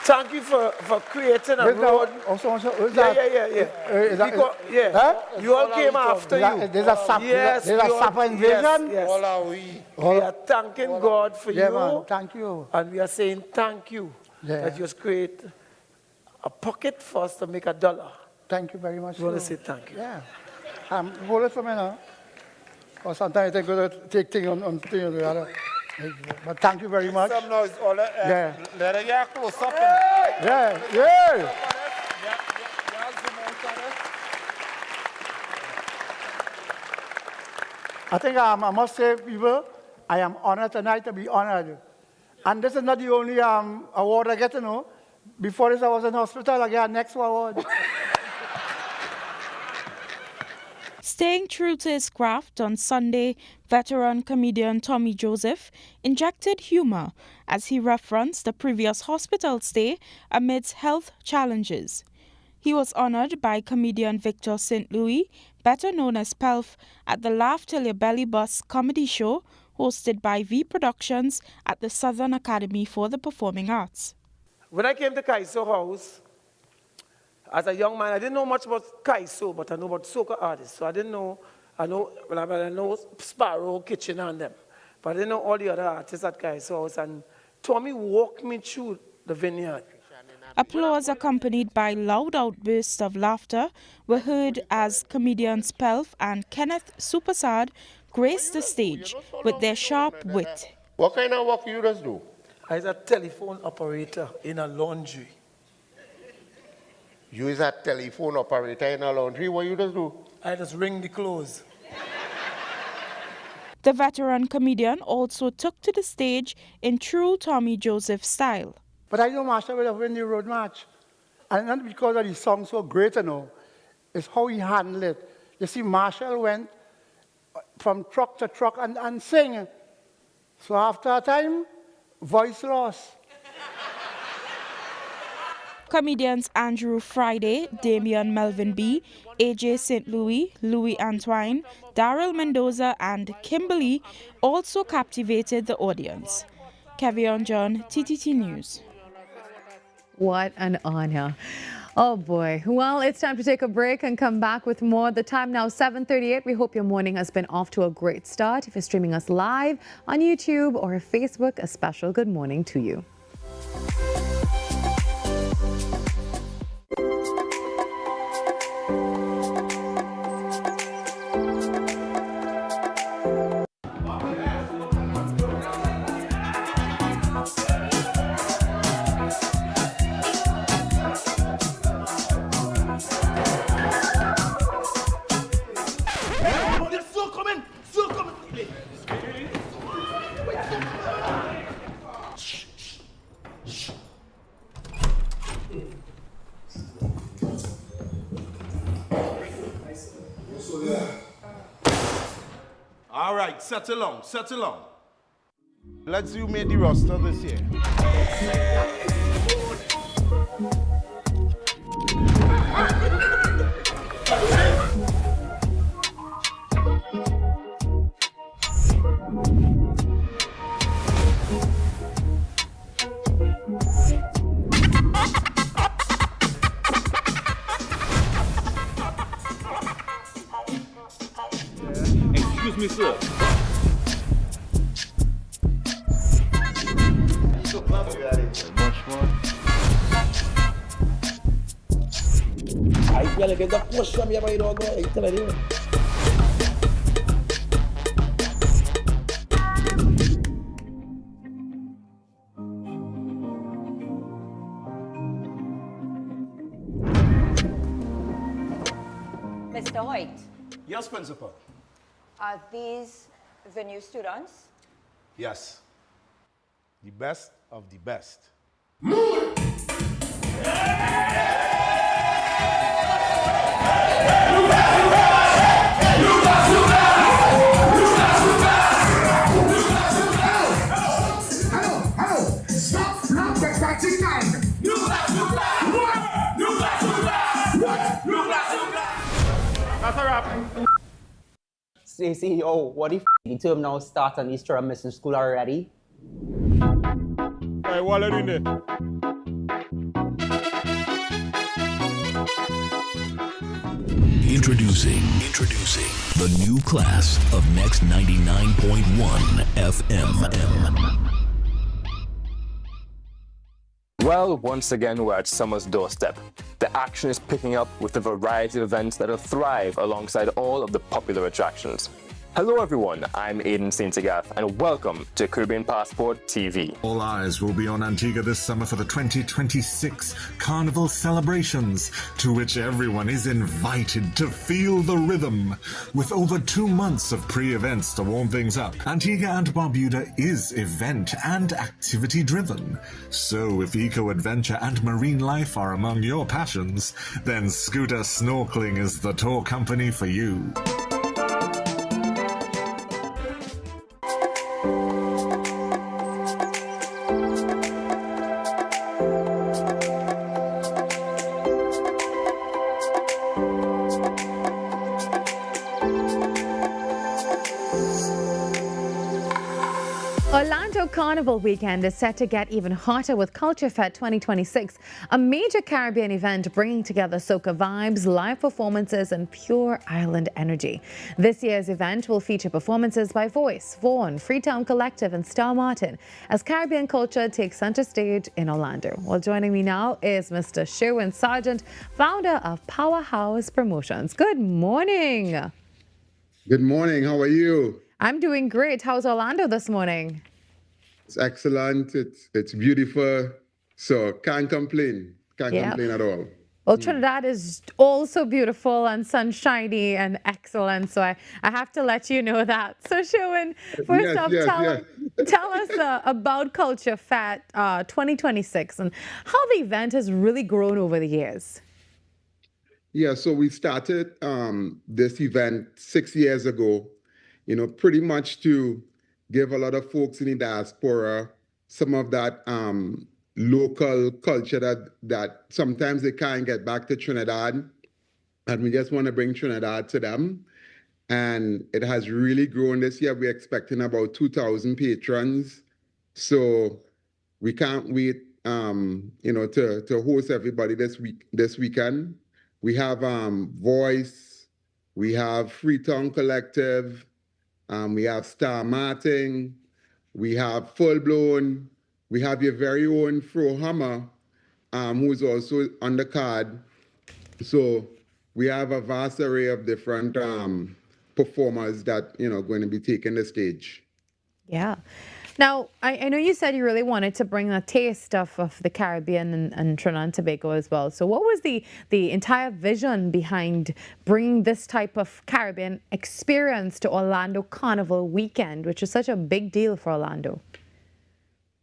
Thank you for creating a road. You all came after you. There's a sap. Yes, there's a sap invasion. Yes. We are thanking God for you. Man, thank you. And we are saying thank you that you create a pocket for us to make $1. Thank you very much. We want to say thank you. Yeah. Hold it for me now. Or sometimes I go to take things on things the other. But thank you very much. Some noise, all yeah. Let it get close up. Yeah, yeah. I think I must say, people, I am honored tonight to be honored. And this is not the only award I get to know. Before this, I was in hospital. I got next award. Staying true to his craft, on Sunday, veteran comedian Tommy Joseph injected humor as he referenced the previous hospital stay amidst health challenges. He was honored by comedian Victor St. Louis, better known as Pelf, at the Laugh Till Your Belly Bust comedy show hosted by V Productions at the Southern Academy for the Performing Arts. When I came to Kaiso House, as a young man, I didn't know much about Kaiso, but I know about soca artists. So I know Sparrow, Kitchen, and them. But I didn't know all the other artists at Kaiso House. And Tommy walked me through the vineyard. Applause accompanied by loud outbursts of laughter were heard as comedians Pelf and Kenneth Supersad graced the stage with their sharp wit. What kind of work you just do? I was a telephone operator in a laundry. You is a telephone operator in a laundry. What you just do? I just wring the clothes. The veteran comedian also took to the stage in true Tommy Joseph style. But I know Marshall would have won the road match. And not because of the song so great, it's how he handled it. You see, Marshall went from truck to truck and sing. So after a time, voice loss. Comedians Andrew Friday, Damian Melvin B., AJ St. Louis, Louis Antoine, Daryl Mendoza, and Kimberly also captivated the audience. Kevin John, TTT News. What an honor. Oh boy. Well, it's time to take a break and come back with more. The time now 7:38. We hope your morning has been off to a great start. If you're streaming us live on YouTube or Facebook, a special good morning to you. All right, settle on. Let's do made the roster this year. Excuse me, sir. I feel like it's a push from your body, dog. I tell you. Mr. Hoyt, Yes, Principal. are these the new students? Yes. The best of the best. That's a wrap. Say, CEO, what if the term now starts and these children missing school already? Hey, what are you doing there? Introducing the new class of Next 99.1 FM. Well, once again, we're at summer's doorstep. The action is picking up with a variety of events that'll thrive alongside all of the popular attractions. Hello everyone, I'm Aiden St. Agath and welcome to Caribbean Passport TV. All eyes will be on Antigua this summer for the 2026 Carnival celebrations, to which everyone is invited to feel the rhythm. With over 2 months of pre-events to warm things up, Antigua and Barbuda is event and activity driven. So if eco-adventure and marine life are among your passions, then Scooter Snorkeling is the tour company for you. Orlando Carnival weekend is set to get even hotter with Culture Fest 2026, a major Caribbean event bringing together soca vibes, live performances, and pure island energy. This year's event will feature performances by Voice, Vaughan, Freetown Collective, and Star Martin as Caribbean culture takes center stage in Orlando. Well, joining me now is Mr. Sherwin Sargent, founder of Powerhouse Promotions. Good morning. Good morning. How are you? I'm doing great. How's Orlando this morning? It's excellent. It's beautiful. So can't complain. Can't complain at all. Well, Trinidad is also beautiful and sunshiny and excellent. So I have to let you know that. So Sherwin, first off, tell us about Culture Fest 2026 and how the event has really grown over the years. Yeah, so we started this event 6 years ago, pretty much to give a lot of folks in the diaspora some of that local culture that sometimes they can't get back to Trinidad. And we just want to bring Trinidad to them. And it has really grown this year. We're expecting about 2,000 patrons. So we can't wait, to host everybody this weekend. We have Voice, we have Freetown Collective, we have Star Martin, we have Full Blown, we have your very own Fro Hammer, who's also on the card. So we have a vast array of different performers that going to be taking the stage. Yeah. Now, I know you said you really wanted to bring a taste of the Caribbean and Trinidad and Tobago as well. So what was the entire vision behind bringing this type of Caribbean experience to Orlando Carnival weekend, which is such a big deal for Orlando?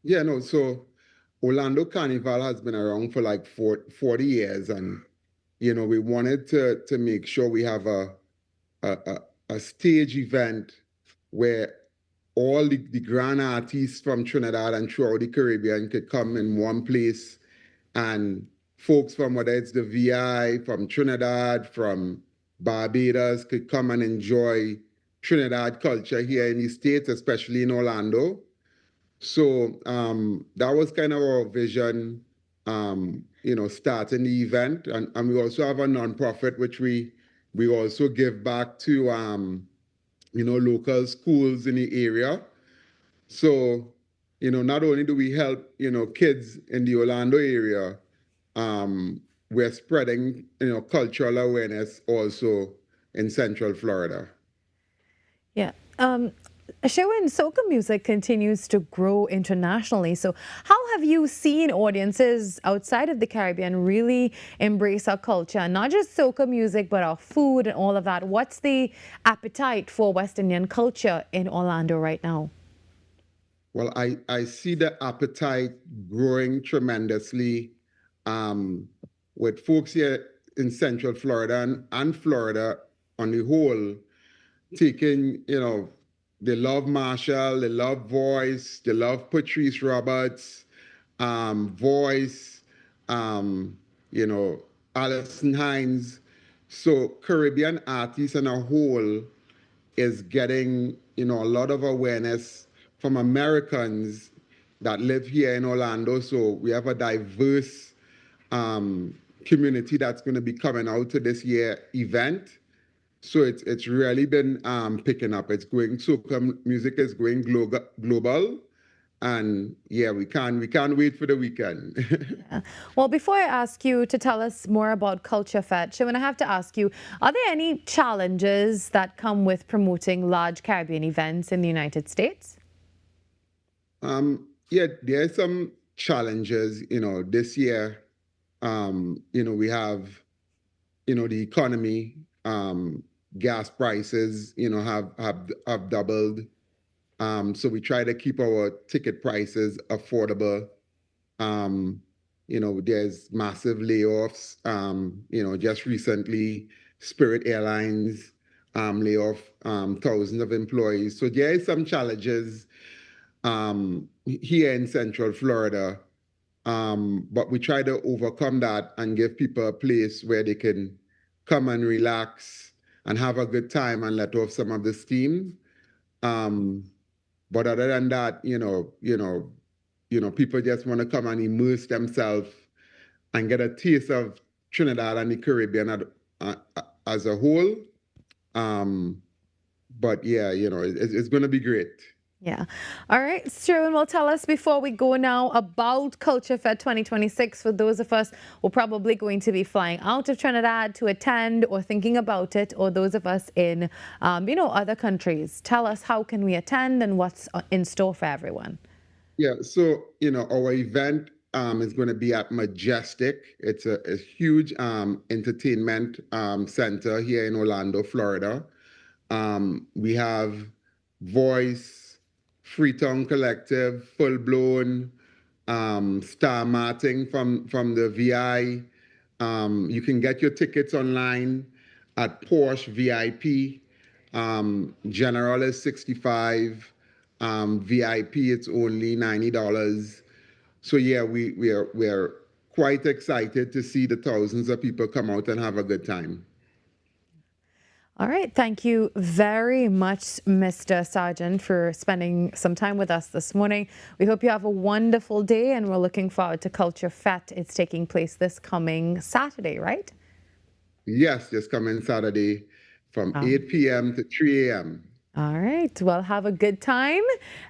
Yeah, no, so Orlando Carnival has been around for like 40 years. And, we wanted to make sure we have a stage event where all the grand artists from Trinidad and throughout the Caribbean could come in one place, and folks from whether it's the VI, from Trinidad, from Barbados could come and enjoy Trinidad culture here in the States, especially in Orlando. So that was kind of our vision, starting the event. And we also have a nonprofit, which we also give back to local schools in the area. So, not only do we help, kids in the Orlando area, we're spreading, cultural awareness also in Central Florida. Yeah. Sherwin, soca music continues to grow internationally. So how have you seen audiences outside of the Caribbean really embrace our culture? Not just soca music, but our food and all of that. What's the appetite for West Indian culture in Orlando right now? Well, I see the appetite growing tremendously with folks here in Central Florida and Florida on the whole taking, they love Marshall, they love Voice, they love Patrice Roberts, Voice, Alison Hines. So Caribbean artists on a whole is getting, a lot of awareness from Americans that live here in Orlando. So we have a diverse community that's going to be coming out to this year event. So it's really been picking up. It's going, soca music is going global. And yeah, we can't wait for the weekend. Yeah. Well, before I ask you to tell us more about Culture Fest, Sherwin, I have to ask you, are there any challenges that come with promoting large Caribbean events in the United States? Yeah, there are some challenges, this year, we have, the economy, gas prices, have doubled. So we try to keep our ticket prices affordable. There's massive layoffs. Just recently, Spirit Airlines lay off thousands of employees. So there are some challenges here in Central Florida. But we try to overcome that and give people a place where they can come and relax and have a good time and let off some of the steam. But other than that, people just want to come and immerse themselves and get a taste of Trinidad and the Caribbean as a whole. But yeah, it's going to be great. Yeah. All right, Sherwin, well, tell us before we go now about Culture Fest 2026 for those of us who are probably going to be flying out of Trinidad to attend or thinking about it, or those of us in, other countries. Tell us, how can we attend and what's in store for everyone? Yeah, so, our event is going to be at Majestic. It's a huge entertainment center here in Orlando, Florida. We have Voice, Freetown Collective, Full Blown, Star Martin from the VI. You can get your tickets online at Porsche VIP. General is $65. VIP, it's only $90. So yeah, we're quite excited to see the thousands of people come out and have a good time. All right. Thank you very much, Mr. Sargent, for spending some time with us this morning. We hope you have a wonderful day, and we're looking forward to Culture Fest. It's taking place this coming Saturday, right? Yes, this coming Saturday from 8 p.m. to 3 a.m. All right. Well, have a good time,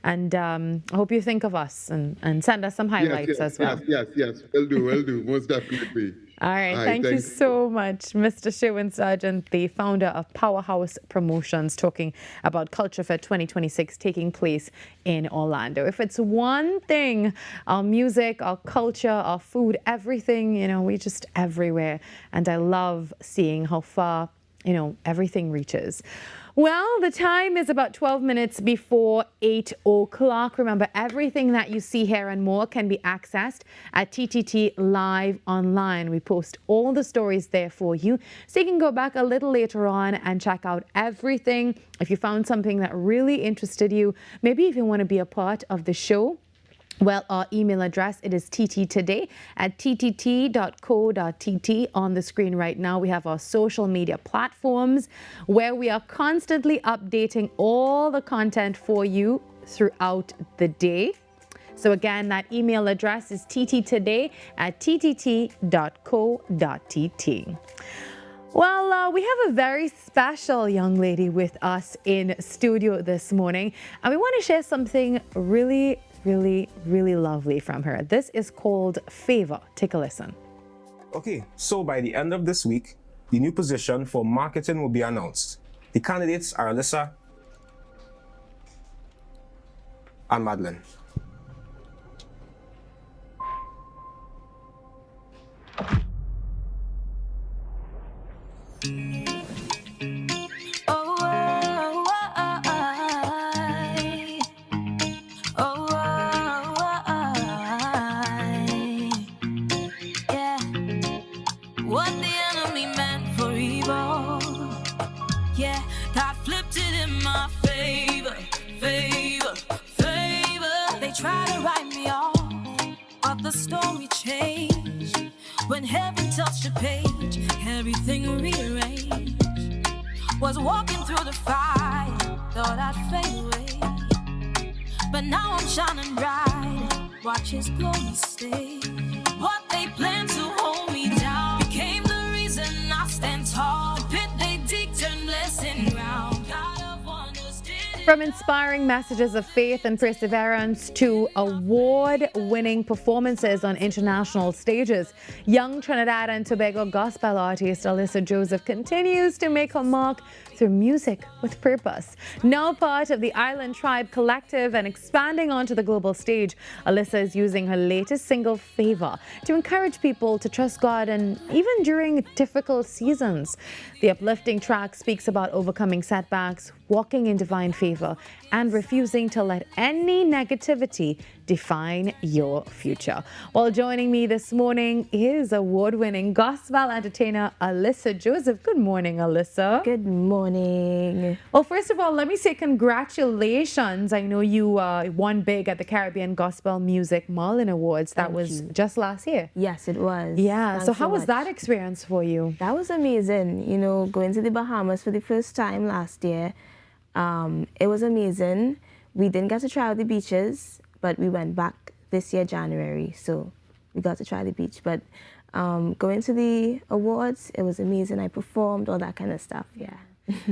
and I hope you think of us and send us some highlights as well. Yes. Will do. Most definitely. All right. Thank you so much, Mr. Sherwin Sargent, the founder of Powerhouse Promotions, talking about Culture Fest 2026 taking place in Orlando. If it's one thing, our music, our culture, our food, everything, we're just everywhere. And I love seeing how far, everything reaches. Well, the time is about 12 minutes before 8 o'clock. Remember, everything that you see here and more can be accessed at TTT Live Online. We post all the stories there for you, so you can go back a little later on and check out everything. If you found something that really interested you, maybe if you want to be a part of the show, well, our email address, it is ttt.co.tt. On the screen right now, we have our social media platforms where we are constantly updating all the content for you throughout the day. So again, that email address is ttttoday@ttt.co.tt. Well, we have a very special young lady with us in studio this morning, and we want to share something really lovely from her. This is called Favor. Take a listen. Okay, so by the end of this week, the new position for marketing will be announced. The candidates are Alyssa and Madeline. What the enemy meant for evil, yeah, God flipped it in my favor. They try to write me off, but the story changed when heaven touched the page. Everything rearranged. Was walking through the fire, thought I'd fade away, but now I'm shining bright. Watch His glory stay. What they planned to hold me down became the reason I stand tall. The pit they dig turned blessing ground. God of wonders did it. From inspiring messages of faith and perseverance to award-winning performances on international stages, young Trinidad and Tobago gospel artist Alyssa Joseph continues to make her mark through music with purpose. Now part of the Island Tribe Collective and expanding onto the global stage, Alyssa is using her latest single, Favor, to encourage people to trust God and even during difficult seasons. The uplifting track speaks about overcoming setbacks, walking in divine favor, and refusing to let any negativity define your future. Well, joining me this morning is award-winning gospel entertainer Alyssa Joseph. Good morning, Alyssa. Good morning. Well, first of all, let me say congratulations. I know you won big at the Caribbean Gospel Music Marlin Awards. That was just last year. Yes, it was. Yeah. Thanks so how was much. that experience for you? That was amazing. You know, going to the Bahamas for the first time last year. It was amazing. We didn't get to try out the beaches, but we went back this year, January. So we got to try the beach. But going to the awards, it was amazing. I performed, all that kind of stuff. Yeah.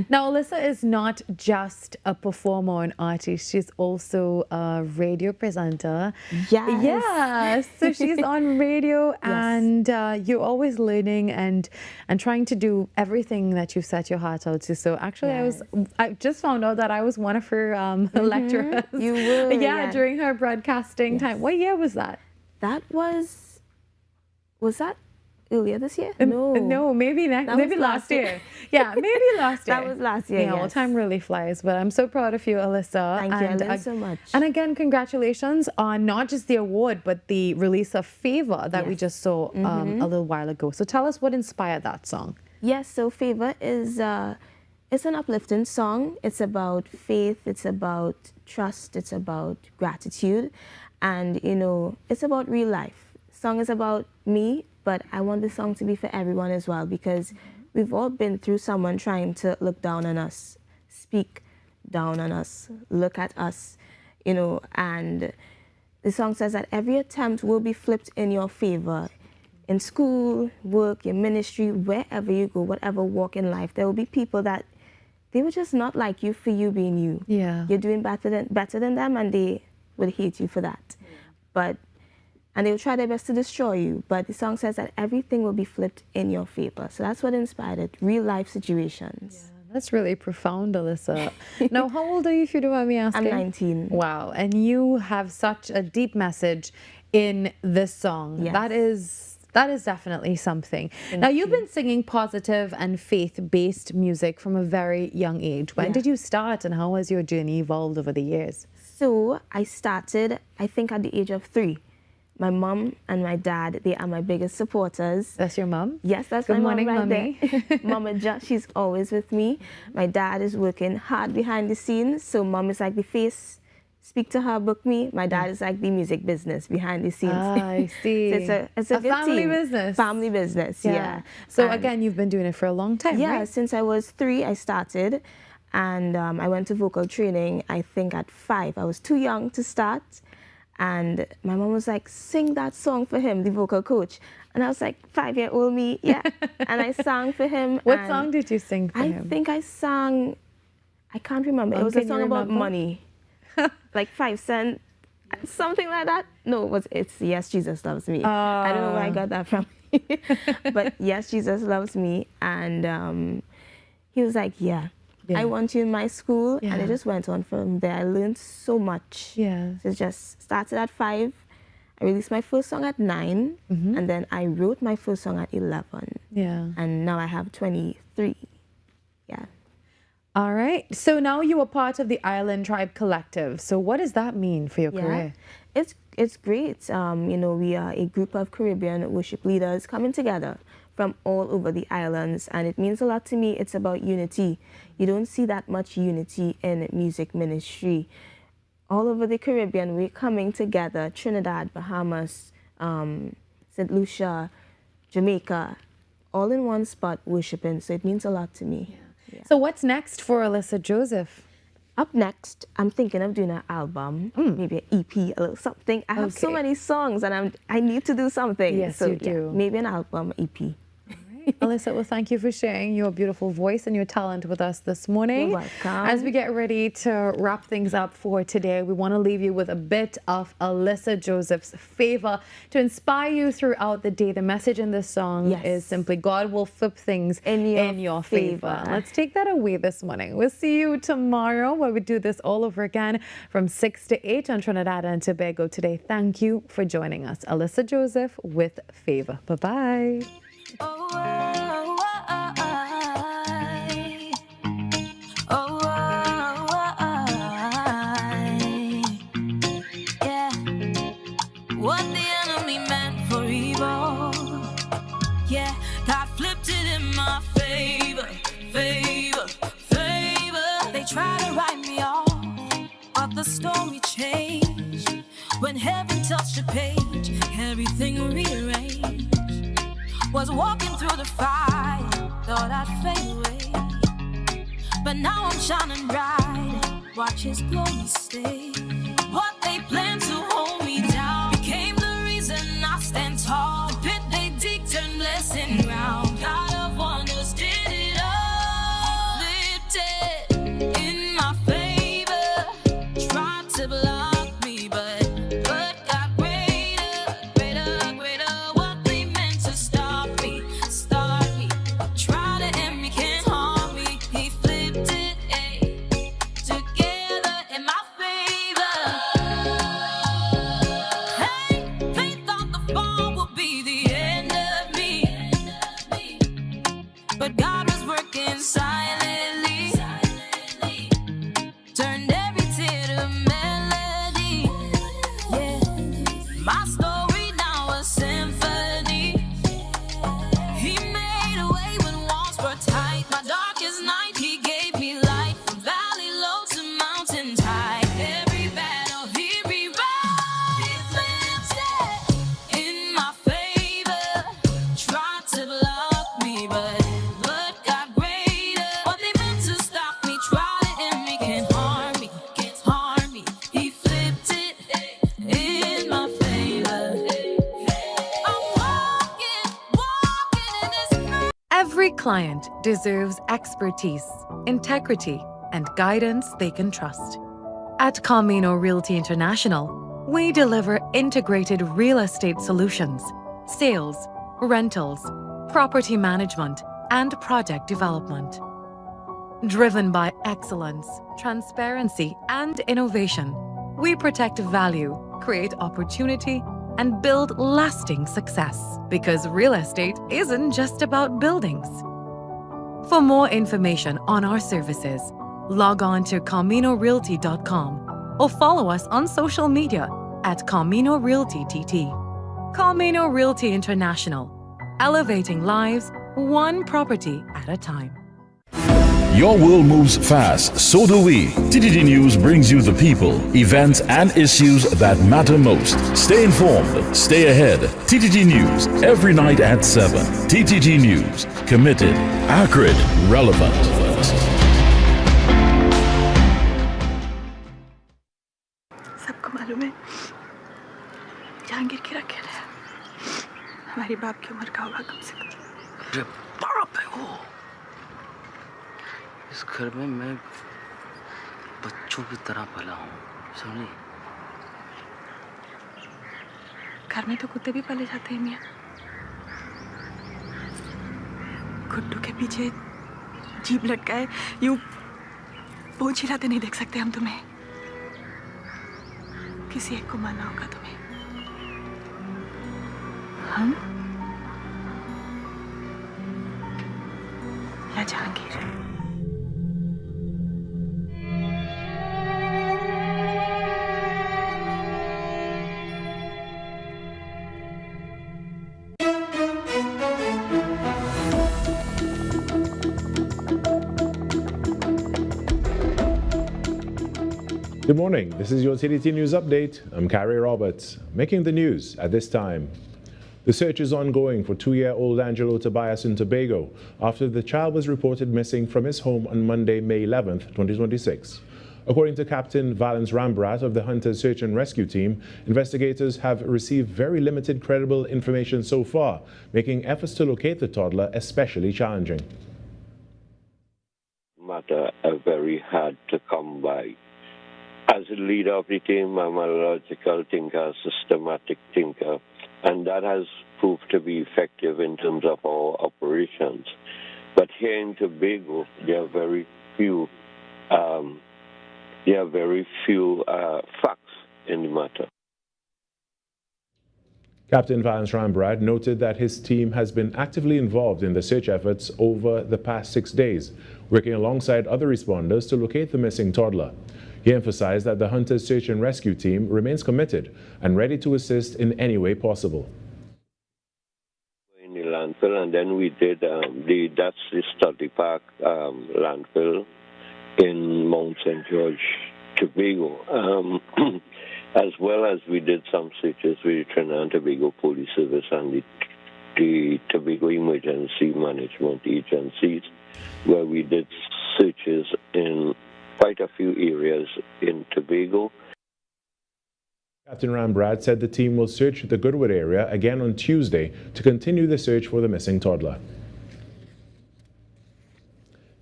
Now, Alyssa is not just a performer or an artist. She's also a radio presenter. Yes. Yeah. So she's on radio, and you're always learning and trying to do everything that you've set your heart out to. So actually, I just found out that I was one of her lecturers. You were. Yeah, during her broadcasting time. What year was that? That was that earlier this year? No, maybe last year. Yeah, maybe last year. That was last year. Yeah, well, time really flies, but I'm so proud of you, Alyssa. Thank you. I learned so much. And again, congratulations on not just the award, but the release of Favor that we just saw a little while ago. So tell us what inspired that song. Yes, so Favor is it's an uplifting song. It's about faith. It's about trust. It's about gratitude, and you know, it's about real life. The song is about me, but I want the song to be for everyone as well, because we've all been through someone trying to look down on us, speak down on us, look at us, you know, and the song says that every attempt will be flipped in your favor. In school, work, your ministry, wherever you go, whatever walk in life, there will be people that they will just not like you for you being you. Yeah. You're doing better than them, and they will hate you for that. And they will try their best to destroy you. But the song says that everything will be flipped in your favor. So that's what inspired it, real life situations. Yeah, that's really profound, Alyssa. Now, how old are you, if you don't mind me asking? I'm 19. Wow, and you have such a deep message in this song. Yes. That is definitely something. Now, you've been singing positive and faith-based music from a very young age. When did you start, and how has your journey evolved over the years? So I started, I think, at the age of 3. My mom and my dad, they are my biggest supporters. That's your mom? Yes, that's Good my morning, mom right Mommy. there. Mama Ja, she's always with me. My dad is working hard behind the scenes, so mom is like the face. Speak to her, book me. My dad is like the music business behind the scenes. Ah, I see. So it's a good family team. business. Family business, yeah. So And again, you've been doing it for a long time, yeah, right? since I was 3, I started. And I went to vocal training, I think, at 5. I was too young to start. And my mom was like, sing that song for him, the vocal coach. And I was like, 5-year-old me, yeah. And I sang for him. What song did you sing for him? I think I sang, I can't remember. It was a song about money. Like 5 cents, something like that. No, it's Yes, Jesus Loves Me. I don't know where I got that from. But Yes, Jesus Loves Me. And he was like, yeah. I want you in my school, and it just went on from there. I learned so much. Yeah. So it just started at 5. I released my first song at 9, and then I wrote my first song at 11. Yeah. And now I have 23. Yeah. All right. So now you are part of the Island Tribe Collective. So what does that mean for your career? It's great. You know, we are a group of Caribbean worship leaders coming together from all over the islands, and it means a lot to me. It's about unity. You don't see that much unity in music ministry. All over the Caribbean, we're coming together, Trinidad, Bahamas, St. Lucia, Jamaica, all in one spot worshiping, so it means a lot to me. Yeah. So what's next for Alyssa Joseph? Up next, I'm thinking of doing an album, maybe an EP, a little something. I have so many songs, and I need to do something. Yes, so, you do. Maybe an album, EP. Alyssa, well, thank you for sharing your beautiful voice and your talent with us this morning. You're welcome. As we get ready to wrap things up for today, we want to leave you with a bit of Alyssa Joseph's Favor to inspire you throughout the day. The message in this song is simply, God will flip things in your favor. Let's take that away this morning. We'll see you tomorrow where we do this all over again from 6 to 8 on Trinidad and Tobago Today. Thank you for joining us. Alyssa Joseph with Favor. Bye-bye. What the enemy meant for evil, yeah, God flipped it in my favor, favor, favor. They try to write me off, but the story changed when heaven touched the page. Everything rearranged. Was walking through the fire, thought I'd fade away, but now I'm shining bright. Watch His glory stay. What they planned to hold me down became the reason I stand tall. The pit they dig turned blessing ground. God of wonders did it all. Flipped it in my favor. Tried to block me, but got greater, greater, greater. What they meant to stop me. Try to end me, can't harm me. He flipped it together in my favor. Hey, they thought the fall would be the end of me, but God was working silently, turned every tear to melody. Yeah, my story now a symphony. He made a way when walls were tight. My darkest night, He gave me light. From valley low to mountains high. Every battle He rewrote. He flipped it in my favor. Tried to block me, but got greater. What they meant to stop me, try to end me, can't harm me, can't harm me. He flipped it in my favor. I'm walking in His. Every client deserves expertise, integrity, and guidance they can trust. At Camino Realty International, we deliver integrated real estate solutions, sales, rentals, property management, and project development. Driven by excellence, transparency, and innovation, we protect value, create opportunity, and build lasting success. Because real estate isn't just about buildings. For more information on our services, log on to CaminoRealty.com or follow us on social media at Camino Realty TT. Camino Realty International, elevating lives one property at a time. Your world moves fast, so do we. TTT News brings you the people, events, and issues that matter most. Stay informed, stay ahead. TTT News, every night at 7. TTT News, committed, accurate, relevant. सबको मालूम है जहांगीर की रखेल है हमारी बाप की उम्र का होगा कम से कम अरे बाप है वो इस घर में मैं बच्चों की तरह पला हूँ समझी घर में तो कुत्ते भी पाले जाते हैं मियाँ गुड्डू के पीछे जीभ लटकाए यूं पूंछ हिलाते नहीं देख सकते हम तुम्हें किसी एक को मानना होगा तुम्हें हम या Jahangir Good morning. This is your TDT News Update. I'm Carrie Roberts. Making the news at this time. The search is ongoing for 2-year-old Angelo Tobias in Tobago after the child was reported missing from his home on Monday, May 11, 2026. According to Captain Valence Rambrat of the Hunters Search and Rescue Team, investigators have received very limited credible information so far, making efforts to locate the toddler especially challenging. Matter very hard to come by. As a leader of the team, I'm a logical thinker, systematic thinker, and that has proved to be effective in terms of our operations. But here in Tobago, there are very few facts in the matter. Captain Valence Rambrat noted that his team has been actively involved in the search efforts over the past 6 days, working alongside other responders to locate the missing toddler. He emphasized that the Hunters Search and Rescue Team remains committed and ready to assist in any way possible. In the landfill, and then we did that's the Study Park landfill in Mount St. George, Tobago, as well as we did some searches with the Trinidad and Tobago Police Service and the Tobago Emergency Management Agencies, where we did searches in quite a few areas in Tobago. Captain Rambrat said the team will search the Goodwood area again on Tuesday to continue the search for the missing toddler.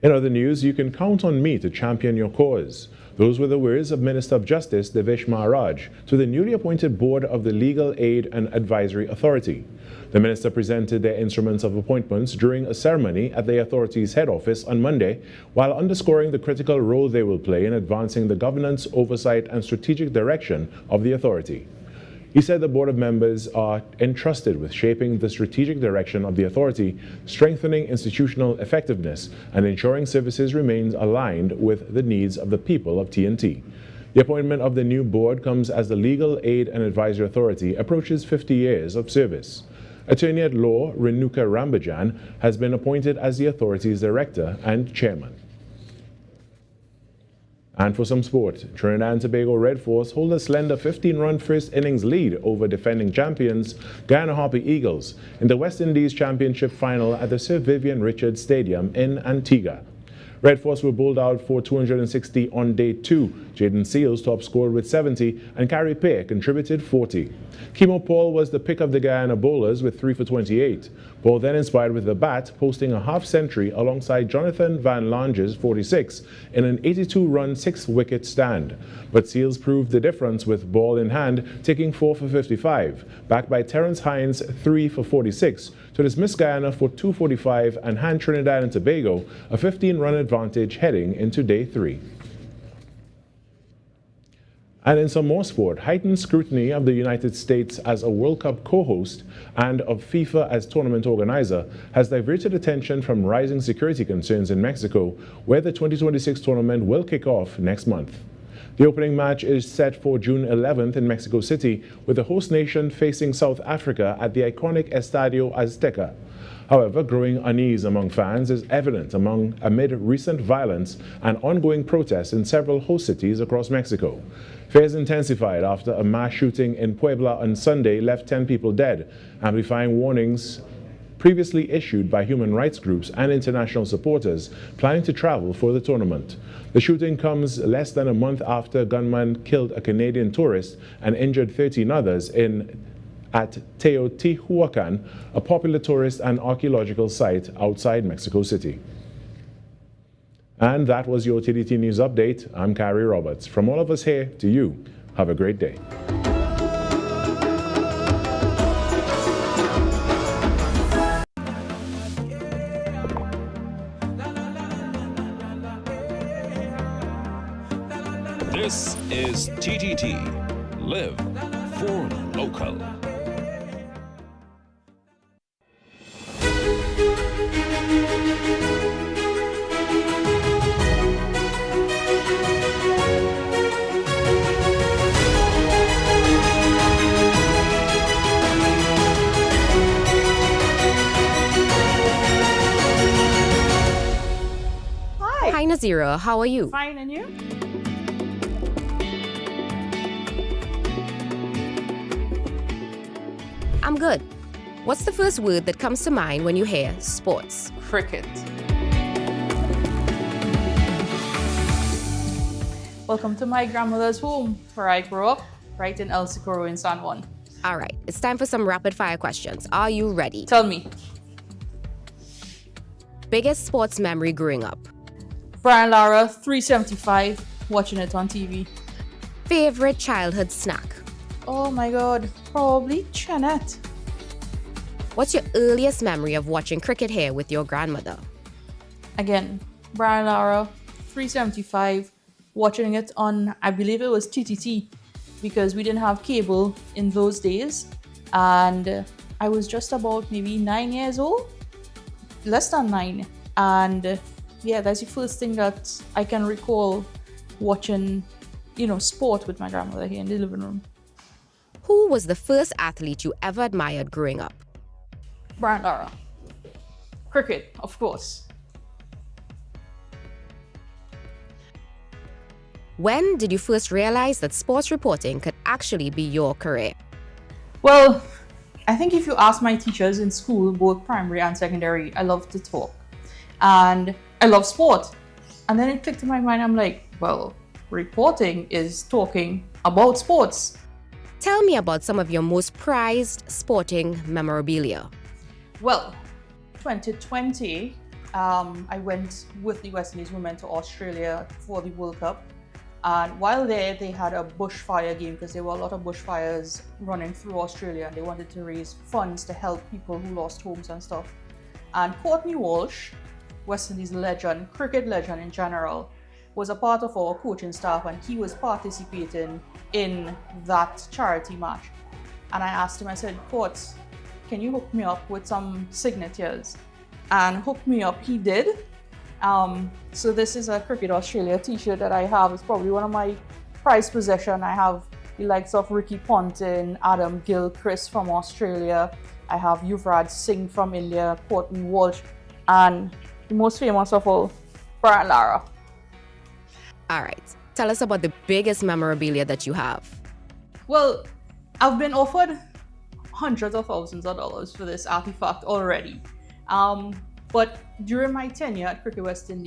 In other news, you can count on me to champion your cause. Those were the words of Minister of Justice Devish Maharaj to the newly appointed board of the Legal Aid and Advisory Authority. The minister presented their instruments of appointments during a ceremony at the authority's head office on Monday, while underscoring the critical role they will play in advancing the governance, oversight and strategic direction of the authority. He said the board of members are entrusted with shaping the strategic direction of the authority, strengthening institutional effectiveness, and ensuring services remain aligned with the needs of the people of TNT. The appointment of the new board comes as the Legal Aid and Advisory Authority approaches 50 years of service. Attorney at Law Renuka Rambajan has been appointed as the authority's director and chairman. And for some sport, Trinidad and Tobago Red Force hold a slender 15-run first innings lead over defending champions Guyana Harpy Eagles in the West Indies Championship final at the Sir Vivian Richards Stadium in Antigua. Red Force were bowled out for 260 on day 2. Jaden Seals top scored with 70 and Carrie Pear contributed 40. Kimo Paul was the pick of the Guyana bowlers with 3 for 28. Paul then inspired with the bat, posting a half-century alongside Jonathan Van Lange's 46 in an 82-run 6-wicket stand. But Seals proved the difference with ball in hand, taking 4 for 55, backed by Terence Hines 3 for 46, to dismiss Guyana for 245 and hand Trinidad and Tobago a 15-run advantage heading into day 3. And in some more sport, heightened scrutiny of the United States as a World Cup co-host and of FIFA as tournament organizer has diverted attention from rising security concerns in Mexico, where the 2026 tournament will kick off next month. The opening match is set for June 11th in Mexico City, with the host nation facing South Africa at the iconic Estadio Azteca. However, growing unease among fans is evident amid recent violence and ongoing protests in several host cities across Mexico. Fears intensified after a mass shooting in Puebla on Sunday left 10 people dead, amplifying warnings previously issued by human rights groups and international supporters planning to travel for the tournament. The shooting comes less than a month after a gunman killed a Canadian tourist and injured 13 others in at Teotihuacan, a popular tourist and archaeological site outside Mexico City. And that was your TDT News Update. I'm Carrie Roberts. From all of us here to you, have a great day. This is TTT. Live for local. Hi, Nazira. How are you? Fine, and you? I'm good. What's the first word that comes to mind when you hear sports? Cricket. Welcome to my grandmother's home, where I grew up, right in El Socorro in San Juan. All right, it's time for some rapid fire questions. Are you ready? Tell me. Biggest sports memory growing up? Brian Lara, 375, watching it on TV. Favorite childhood snack? Oh my God, probably Chenet. What's your earliest memory of watching cricket here with your grandmother? Again, Brian Lara, 375, watching it on, I believe it was TTT, because we didn't have cable in those days. And I was just about maybe 9 years old, less than 9. And yeah, that's the first thing that I can recall watching, sport with my grandmother here in the living room. Who was the first athlete you ever admired growing up? Brian Lara. Cricket, of course. When did you first realize that sports reporting could actually be your career? Well, I think if you ask my teachers in school, both primary and secondary, I love to talk. And I love sport. And then it clicked in my mind, I'm like, well, reporting is talking about sports. Tell me about some of your most prized sporting memorabilia. Well, 2020, I went with the West Indies women to Australia for the World Cup. And while there, they had a bushfire game because there were a lot of bushfires running through Australia. They wanted to raise funds to help people who lost homes and stuff. And Courtney Walsh, West Indies legend, cricket legend in general, was a part of our coaching staff, and he was participating in that charity match. And I asked him, I said, Court, can you hook me up with some signatures? And hook me up, he did. So this is a Cricket Australia t-shirt that I have. It's probably one of my prized possessions. I have the likes of Ricky Ponting, Adam Gilchrist from Australia. I have Yuvraj Singh from India, Courtney Walsh, and the most famous of all, Brian Lara. All right, tell us about the biggest memorabilia that you have. Well, I've been offered hundreds of thousands of dollars for this artifact already. But during my tenure at Cricket West Indies,